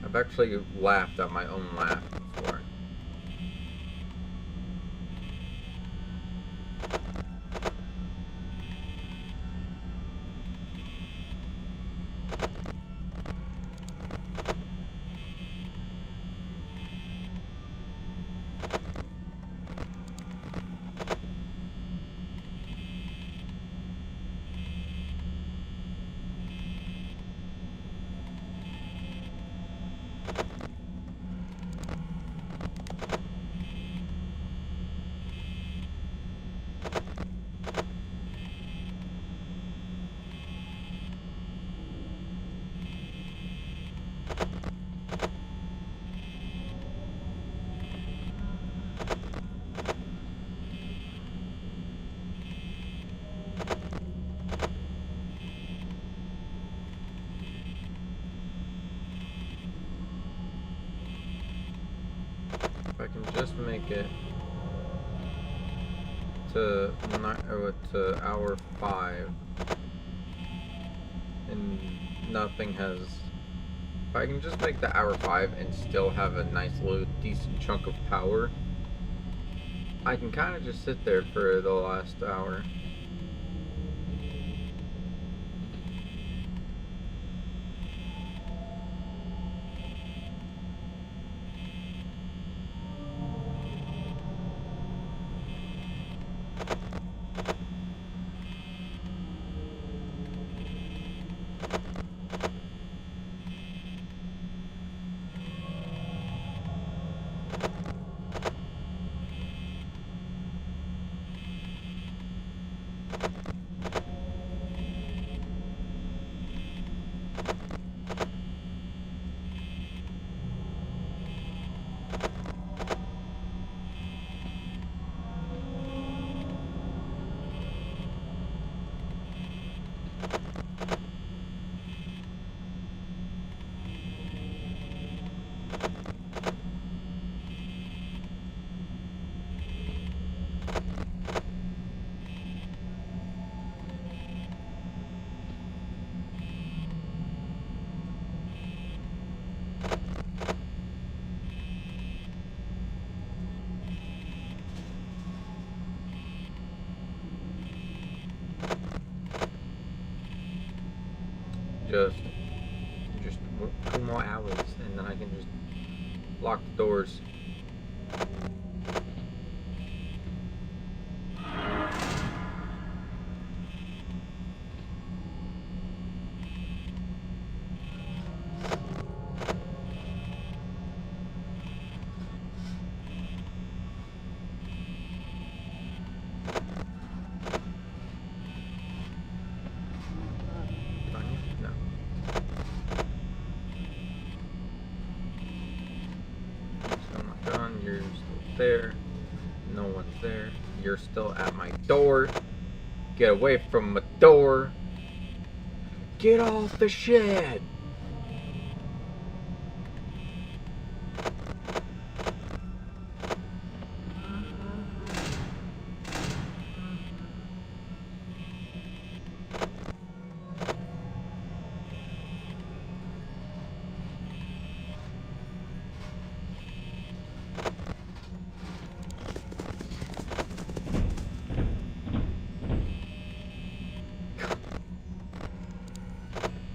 I've actually laughed at my own laugh before. If I can just make it to hour 5 and nothing has... If I can just make the hour 5 and still have a nice little decent chunk of power, I can kind of just sit there for the last hour. Just 2 more hours, and then I can just lock the doors. No. Still not done. You're still there. No one's there. You're still at my door. Get away from my door. Get off the shed.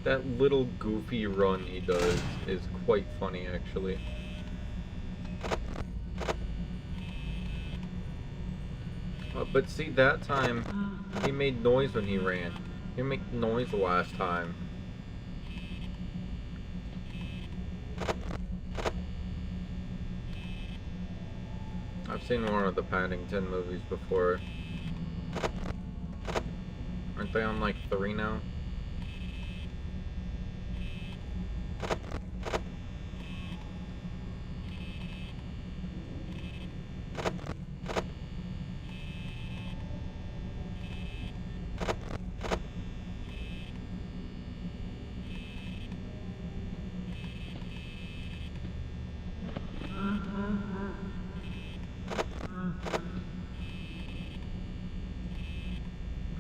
That little goofy run he does is quite funny, actually. But see, that time, he made noise when he ran. He didn't make noise the last time. I've seen one of the Paddington movies before. Aren't they on like 3 now?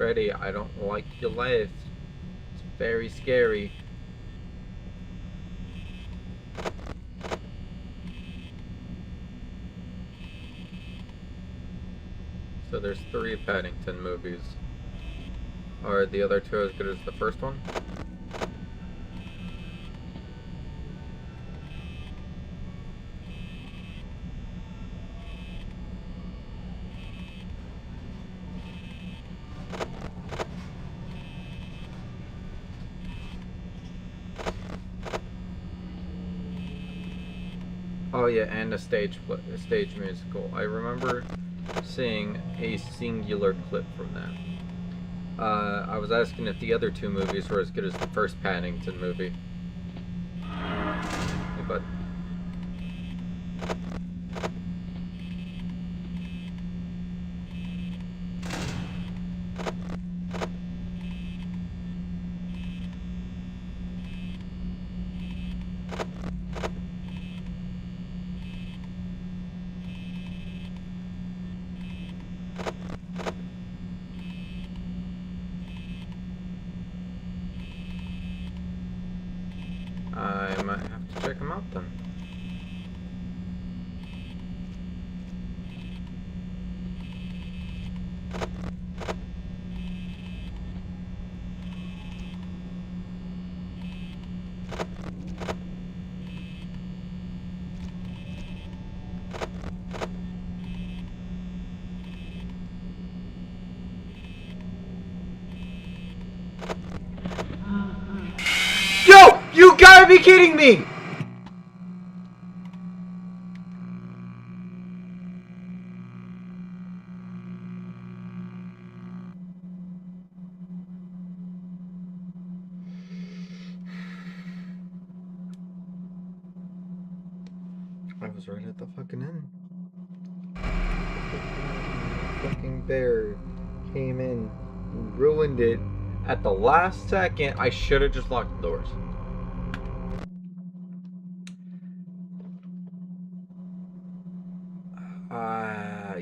Freddy, I don't like your laugh. It's very scary. So there's 3 Paddington movies. Are the other 2 as good as the first one? Oh yeah, and a stage musical. I remember seeing a singular clip from that. I was asking if the other 2 movies were as good as the first Paddington movie. Hey, bud. I might have to check them out then. Yo! You gotta be kidding me! I was right at the fucking end. Fucking bear came in, ruined it at the last second. I should have just locked the doors.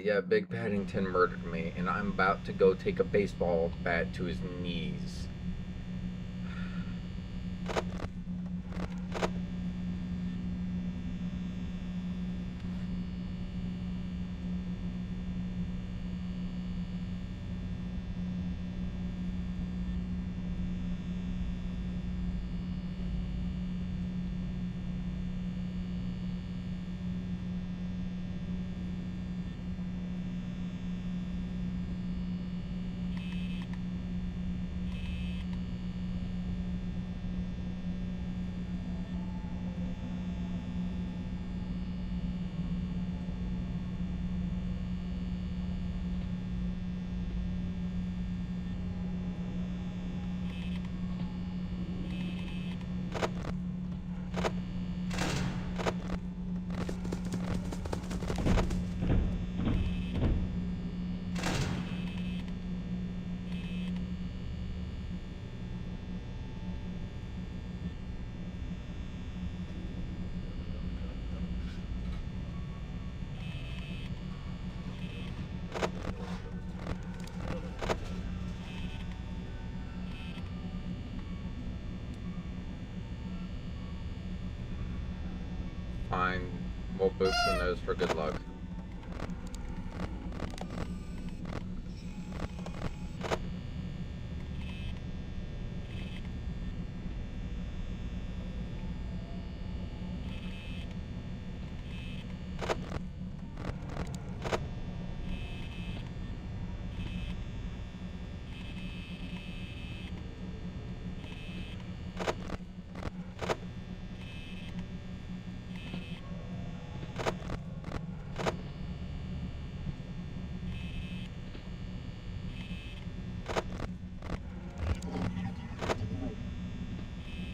Yeah, Big Paddington murdered me, and I'm about to go take a baseball bat to his knees. Fine, we'll boot the nose for good luck.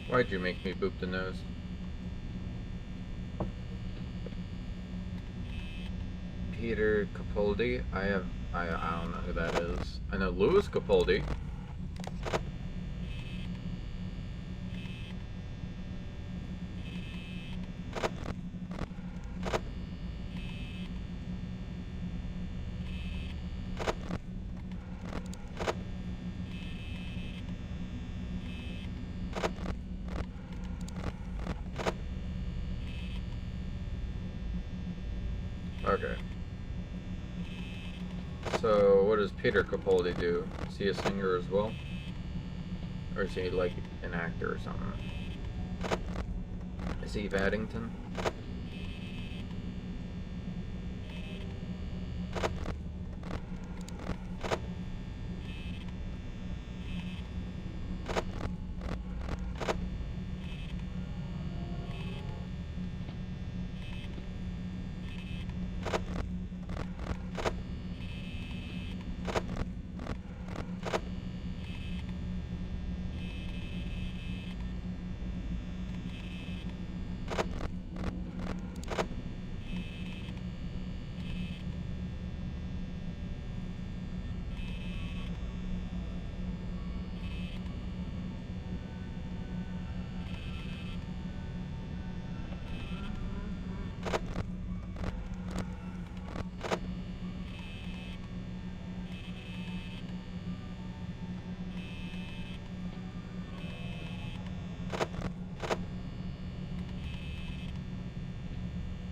Why'd you make me boop the nose? Peter Capaldi? I don't know who that is. I know Louis Capaldi. Okay. So, what does Peter Capaldi do? Is he a singer as well? Or is he like an actor or something? Is he Addington?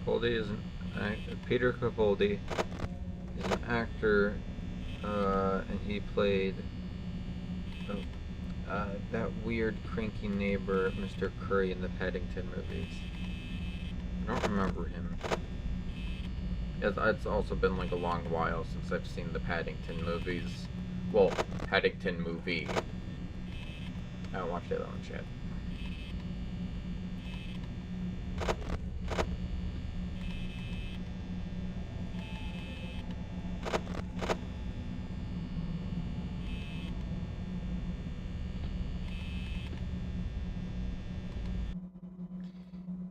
Capaldi is Peter Capaldi is an actor, and he played that weird, cranky neighbor, Mr. Curry, in the Paddington movies. I don't remember him. It's also been like a long while since I've seen the Paddington movies. Well, Paddington movie. I haven't watched the other ones yet.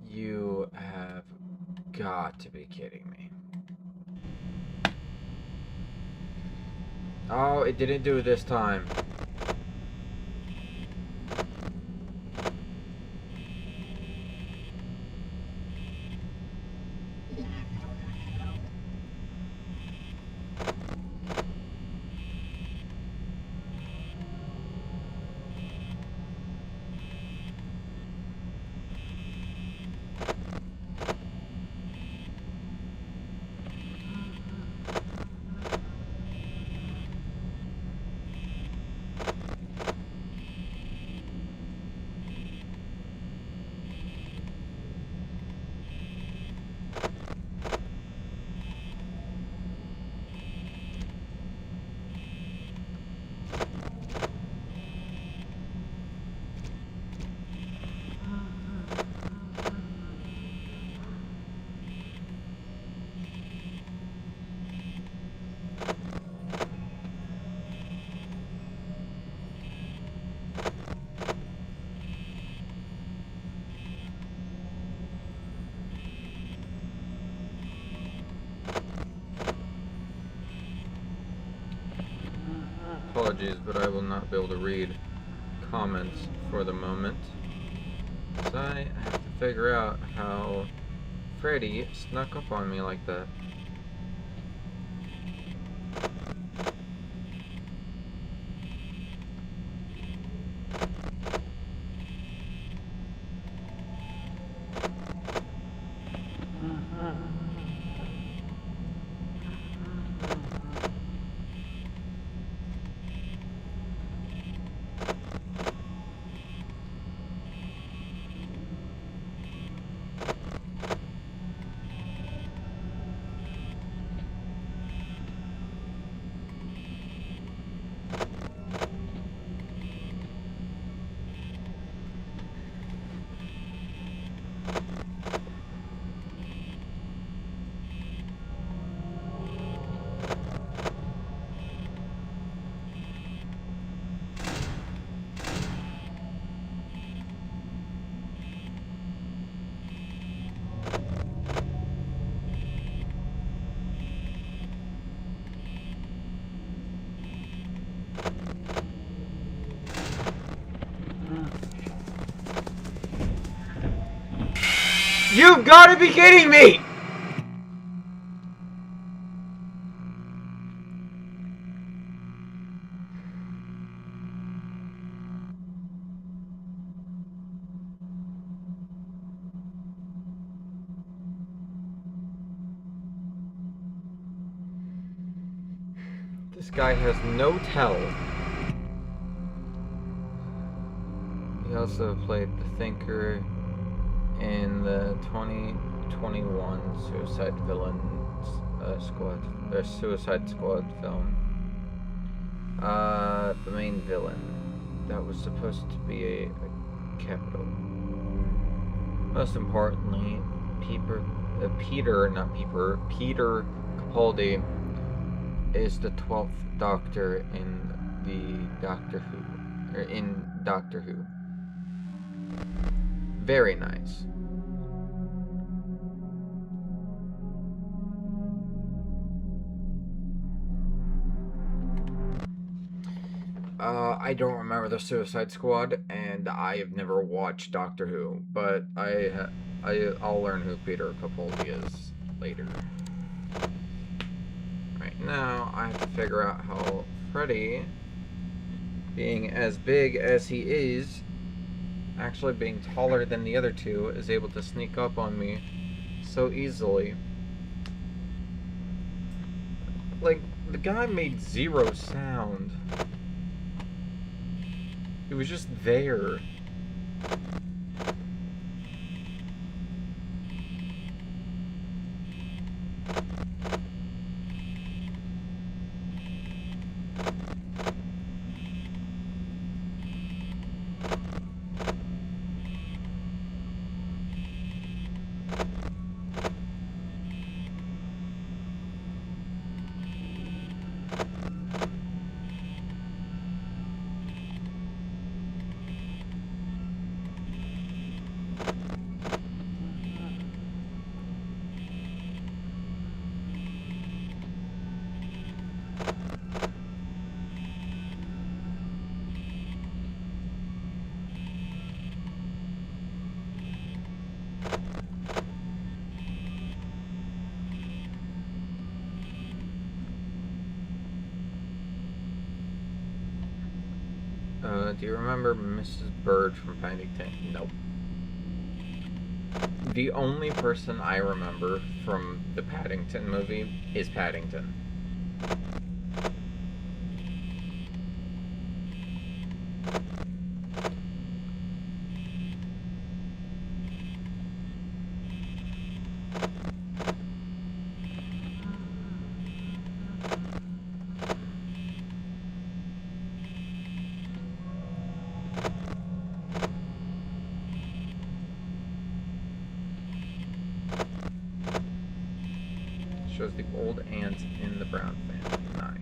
You have got to be kidding me. Oh, it didn't do it this time. Apologies, but I will not be able to read comments for the moment. So I have to figure out how Freddy snuck up on me like that. You've got to be kidding me! This guy has no tell. He also played the Thinker in the 2021 Suicide Suicide Squad film. The main villain that was supposed to be a capital. Most importantly, Peter Capaldi is the 12th Doctor in Doctor Who. Very nice. I don't remember the Suicide Squad, and I have never watched Doctor Who, but I'll learn who Peter Capaldi is later. Right now, I have to figure out how Freddy, being as big as he is, actually being taller than the other two, is able to sneak up on me so easily. Like, the guy made zero sound. He was just there. Do you remember Mrs. Bird from Paddington? Nope. The only person I remember from the Paddington movie is Paddington. Shows the old ant in the Brown family. Nice.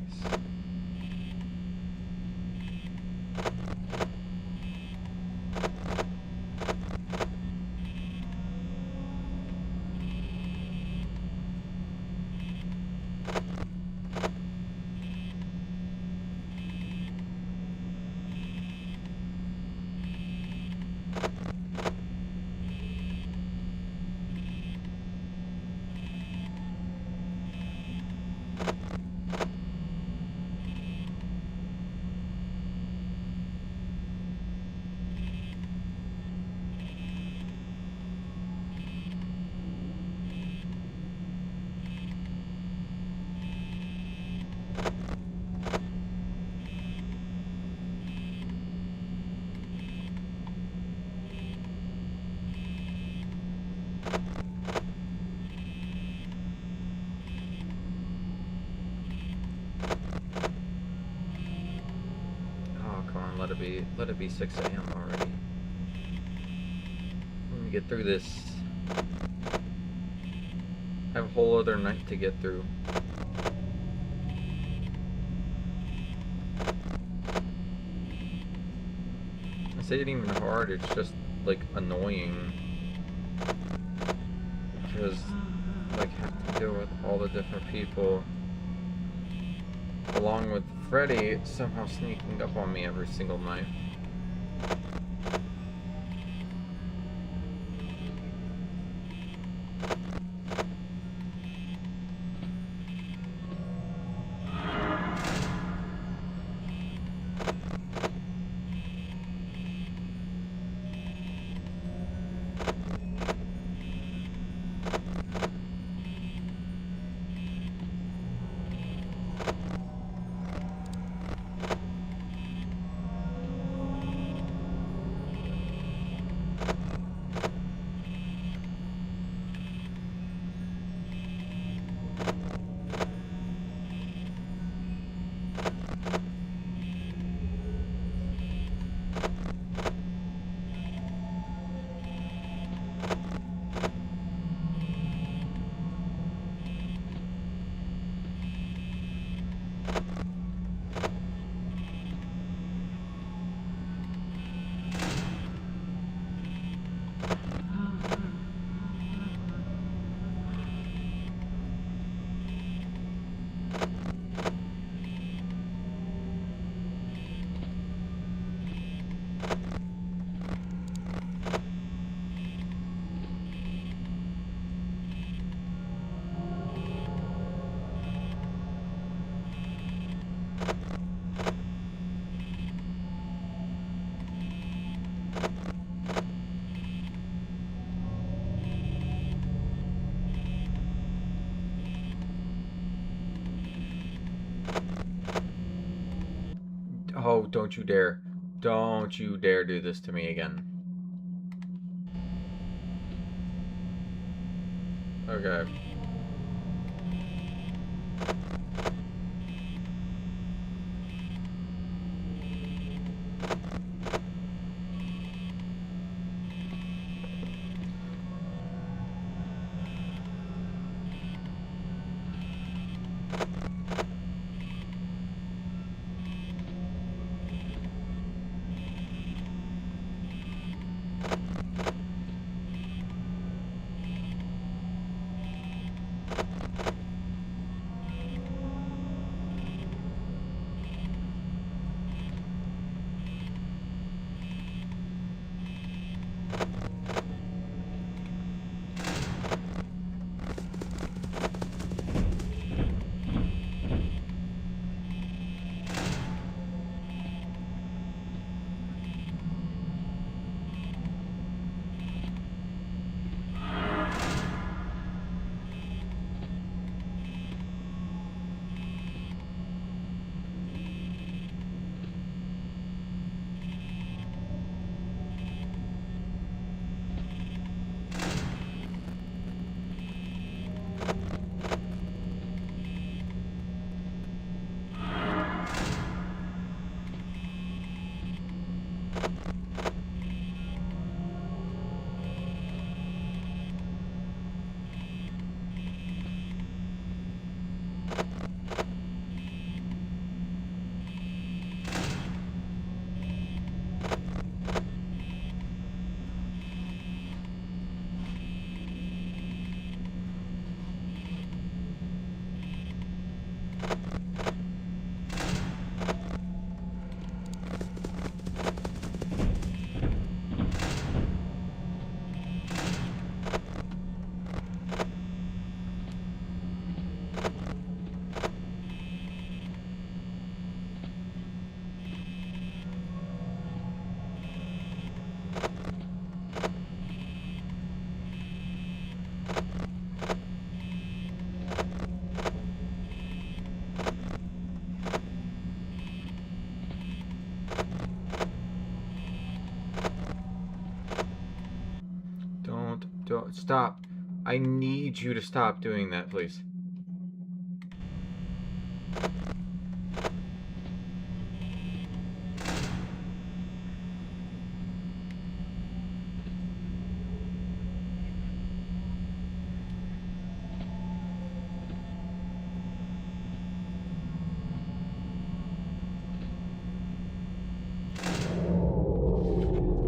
Let it be 6 a.m. already. Let me get through this. I have a whole other night to get through. This ain't even hard, it's just like annoying. Because like have to deal with all the different people. Along with Freddy somehow sneaking up on me every single night. Oh, don't you dare. Don't you dare do this to me again. Okay. Don't stop. I need you to stop doing that, please.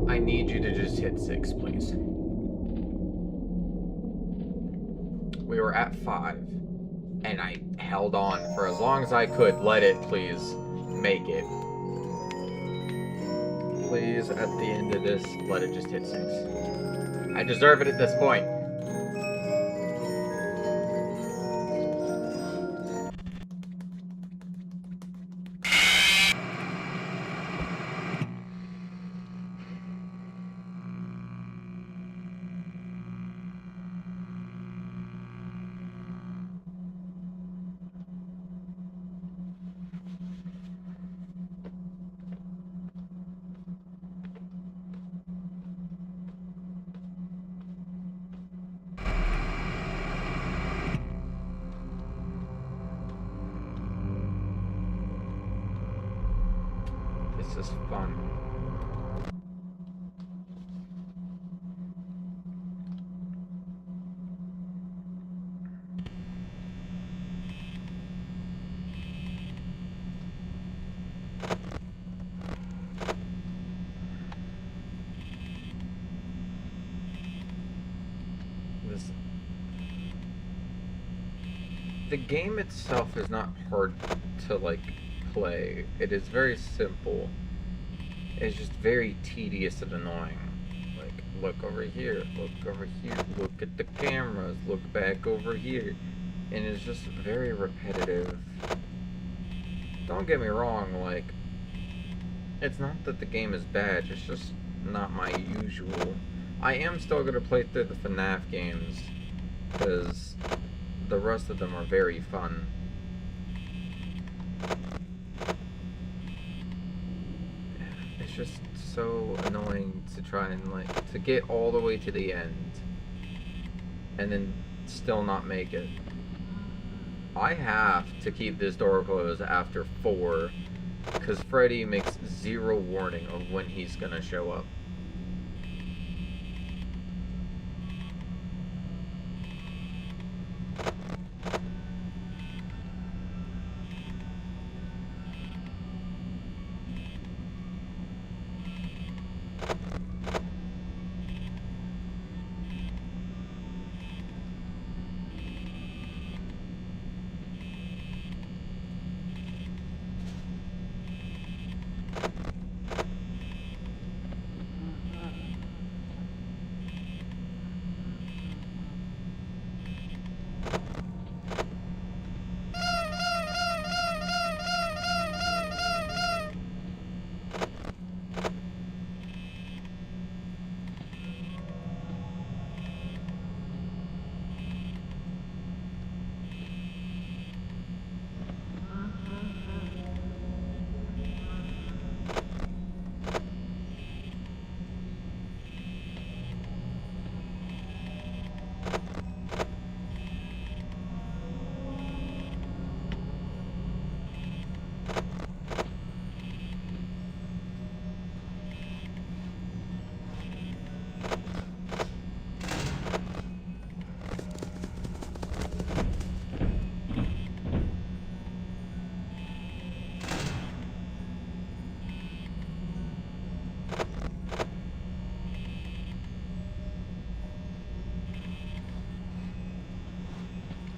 I need you to just hit 6, please. We were at 5, and I held on for as long as I could. Let it please make it. Please, at the end of this, let it just hit 6. I deserve it at this point. This is fun. The game itself is not hard to play. It is very simple. It's just very tedious and annoying. Like, look over here, look at the cameras, look back over here. And it's just very repetitive. Don't get me wrong, like, it's not that the game is bad, it's just not my usual. I am still going to play through the FNAF games, because the rest of them are very fun. it's just so annoying to try and, like, to get all the way to the end and then still not make it. I have to keep this door closed after 4 because Freddy makes 0 warning of when he's gonna show up.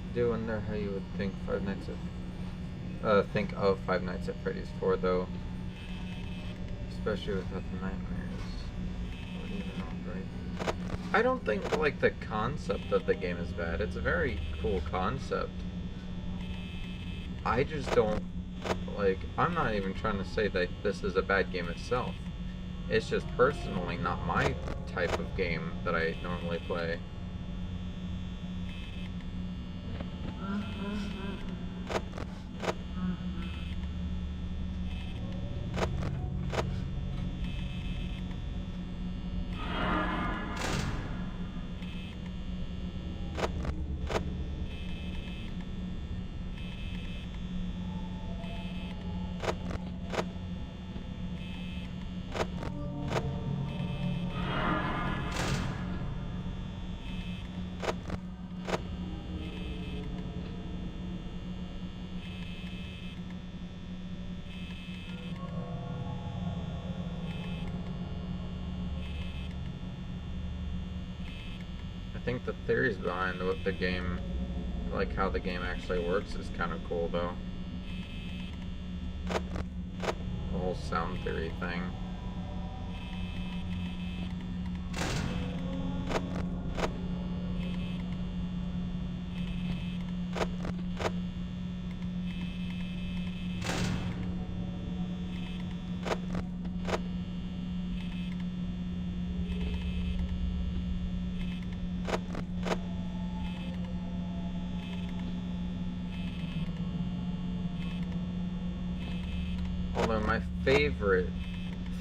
I do wonder how you would think Five Nights at Freddy's 4 though, especially without the nightmares. Or even right. I don't think like the concept of the game is bad. It's a very cool concept. I just don't like. I'm not even trying to say that this is a bad game itself. It's just personally not my type of game that I normally play. I think the theories behind what the game, like how the game actually works, is kind of cool though. The whole sound theory thing. Although my favorite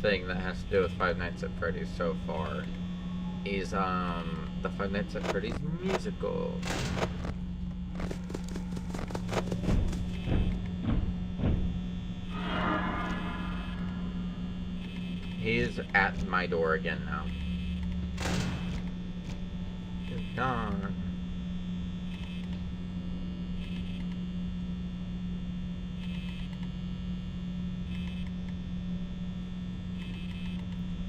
thing that has to do with Five Nights at Freddy's so far is the Five Nights at Freddy's musical. He's at my door again now. He's gone.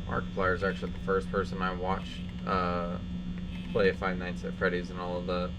Markiplier is actually the first person I watched play Five Nights at Freddy's and all of that.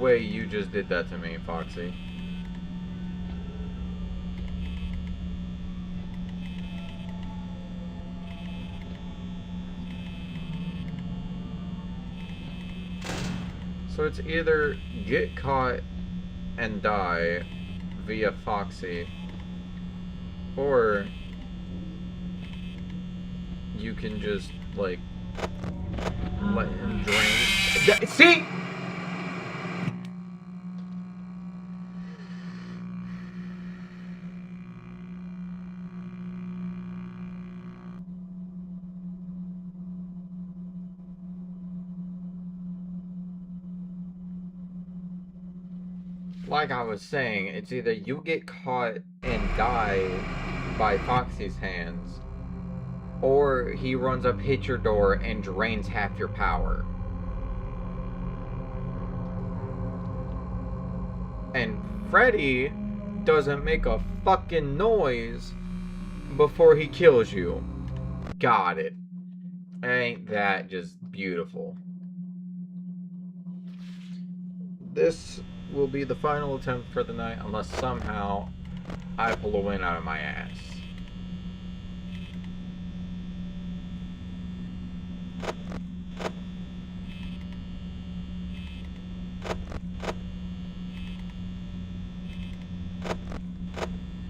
way you just did that to me, Foxy. So it's either get caught and die via Foxy, or you can just, like, let him drain. See? Like I was saying, it's either you get caught and die by Foxy's hands, or he runs up, hits your door, and drains half your power. And Freddy doesn't make a fucking noise before he kills you. Got it. Ain't that just beautiful? This will be the final attempt for the night, unless somehow I pull a win out of my ass.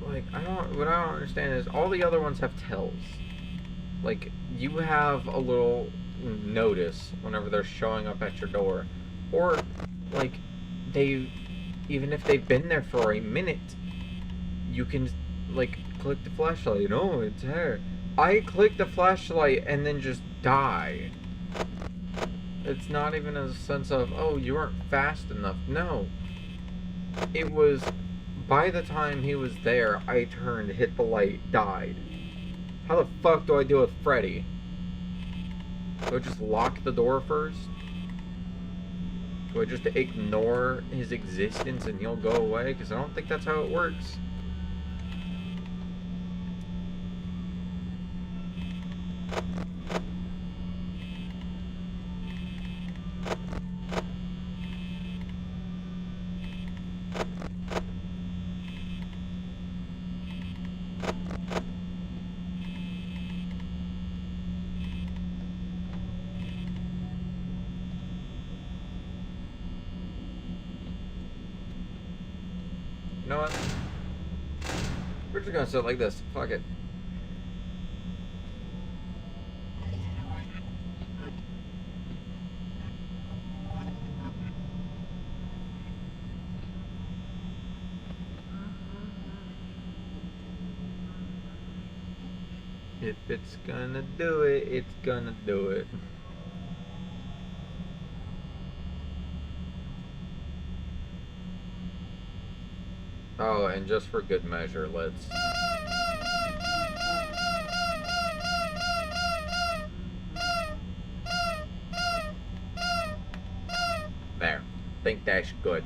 Like, what I don't understand is all the other ones have tells. Like, you have a little notice whenever they're showing up at your door. Or, like, even if they've been there for a minute, you can, like, click the flashlight. Oh, it's her. I click the flashlight and then just die. It's not even a sense of, oh, you weren't fast enough. No. It was, by the time he was there, I turned, hit the light, died. How the fuck do I deal with Freddy? Do I just lock the door first? Do I just ignore his existence and he'll go away? Because I don't think that's how it works. You know what? We're just gonna sit like this. Fuck it. If it's gonna do it, it's gonna do it. Oh, and just for good measure, let's... There. Think that's good.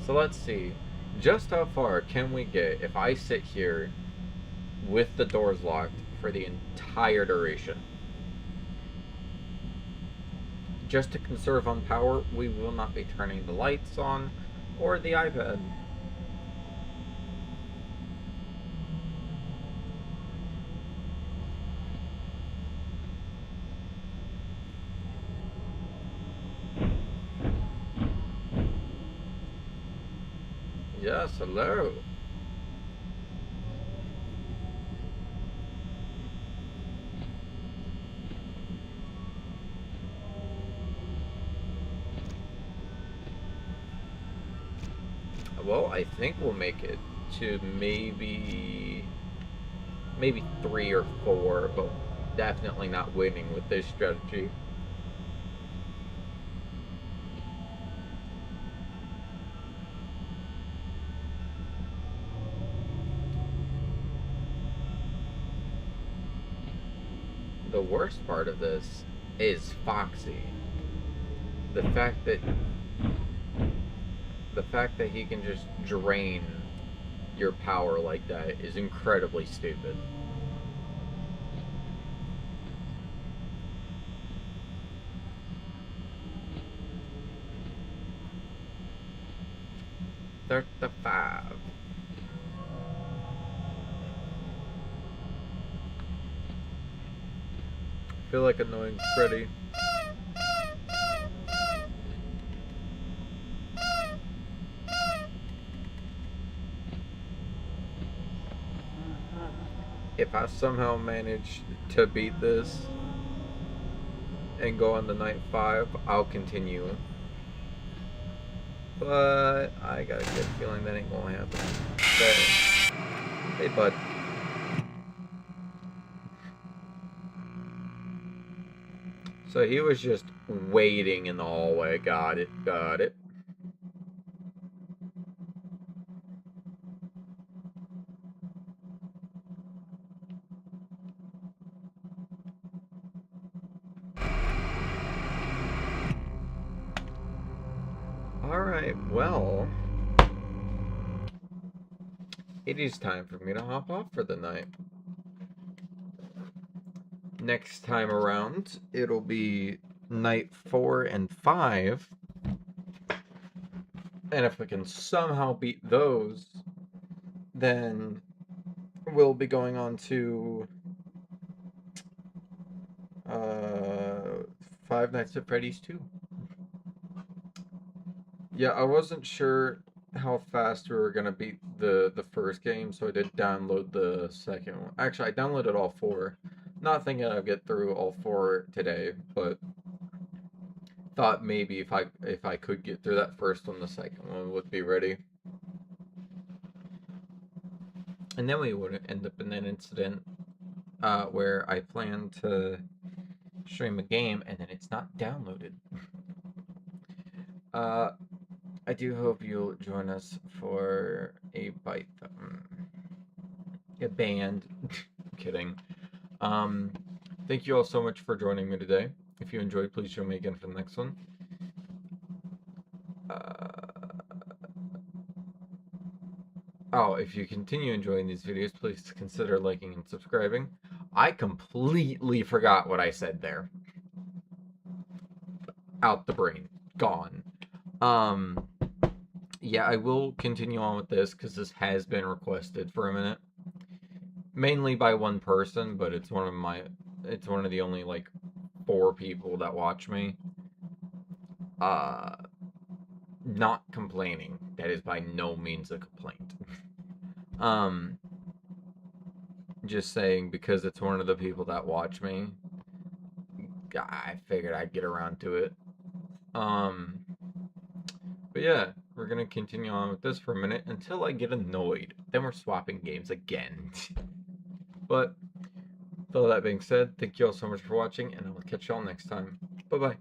So let's see. Just how far can we get if I sit here with the doors locked for the entire duration? Just to conserve on power, we will not be turning the lights on or the iPad. Yes, hello. Well, I think we'll make it to maybe 3 or 4, but definitely not winning with this strategy. The worst part of this is Foxy. The fact that he can just drain your power like that is incredibly stupid. 35. I feel like annoying Freddy. If I somehow manage to beat this and go on to night 5, I'll continue. But I got a good feeling that ain't gonna happen. Hey, bud. So he was just waiting in the hallway. Got it. Got it. Alright, well, it is time for me to hop off for the night. Next time around, it'll be night 4 and 5. And if we can somehow beat those, then we'll be going on to 5 Nights at Freddy's 2. Yeah, I wasn't sure how fast we were gonna beat the first game, so I did download the second one. Actually, I downloaded all 4. Not thinking I'd get through all 4 today, but thought maybe if I could get through that first one, the second one would be ready. And then we would end up in that incident where I plan to stream a game and then it's not downloaded. I do hope you'll join us for a band. Kidding. Thank you all so much for joining me today. If you enjoyed, please join me again for the next one. If you continue enjoying these videos, please consider liking and subscribing. I completely forgot what I said there. Out the brain. Gone. Yeah, I will continue on with this because this has been requested for a minute. Mainly by one person, but it's one of the only like 4 people that watch me. Not complaining. That is by no means a complaint. Just saying because it's one of the people that watch me, I figured I'd get around to it. But yeah, we're gonna continue on with this for a minute until I get annoyed. Then we're swapping games again. But with all that being said, thank you all so much for watching, and I will catch y'all next time. Bye bye.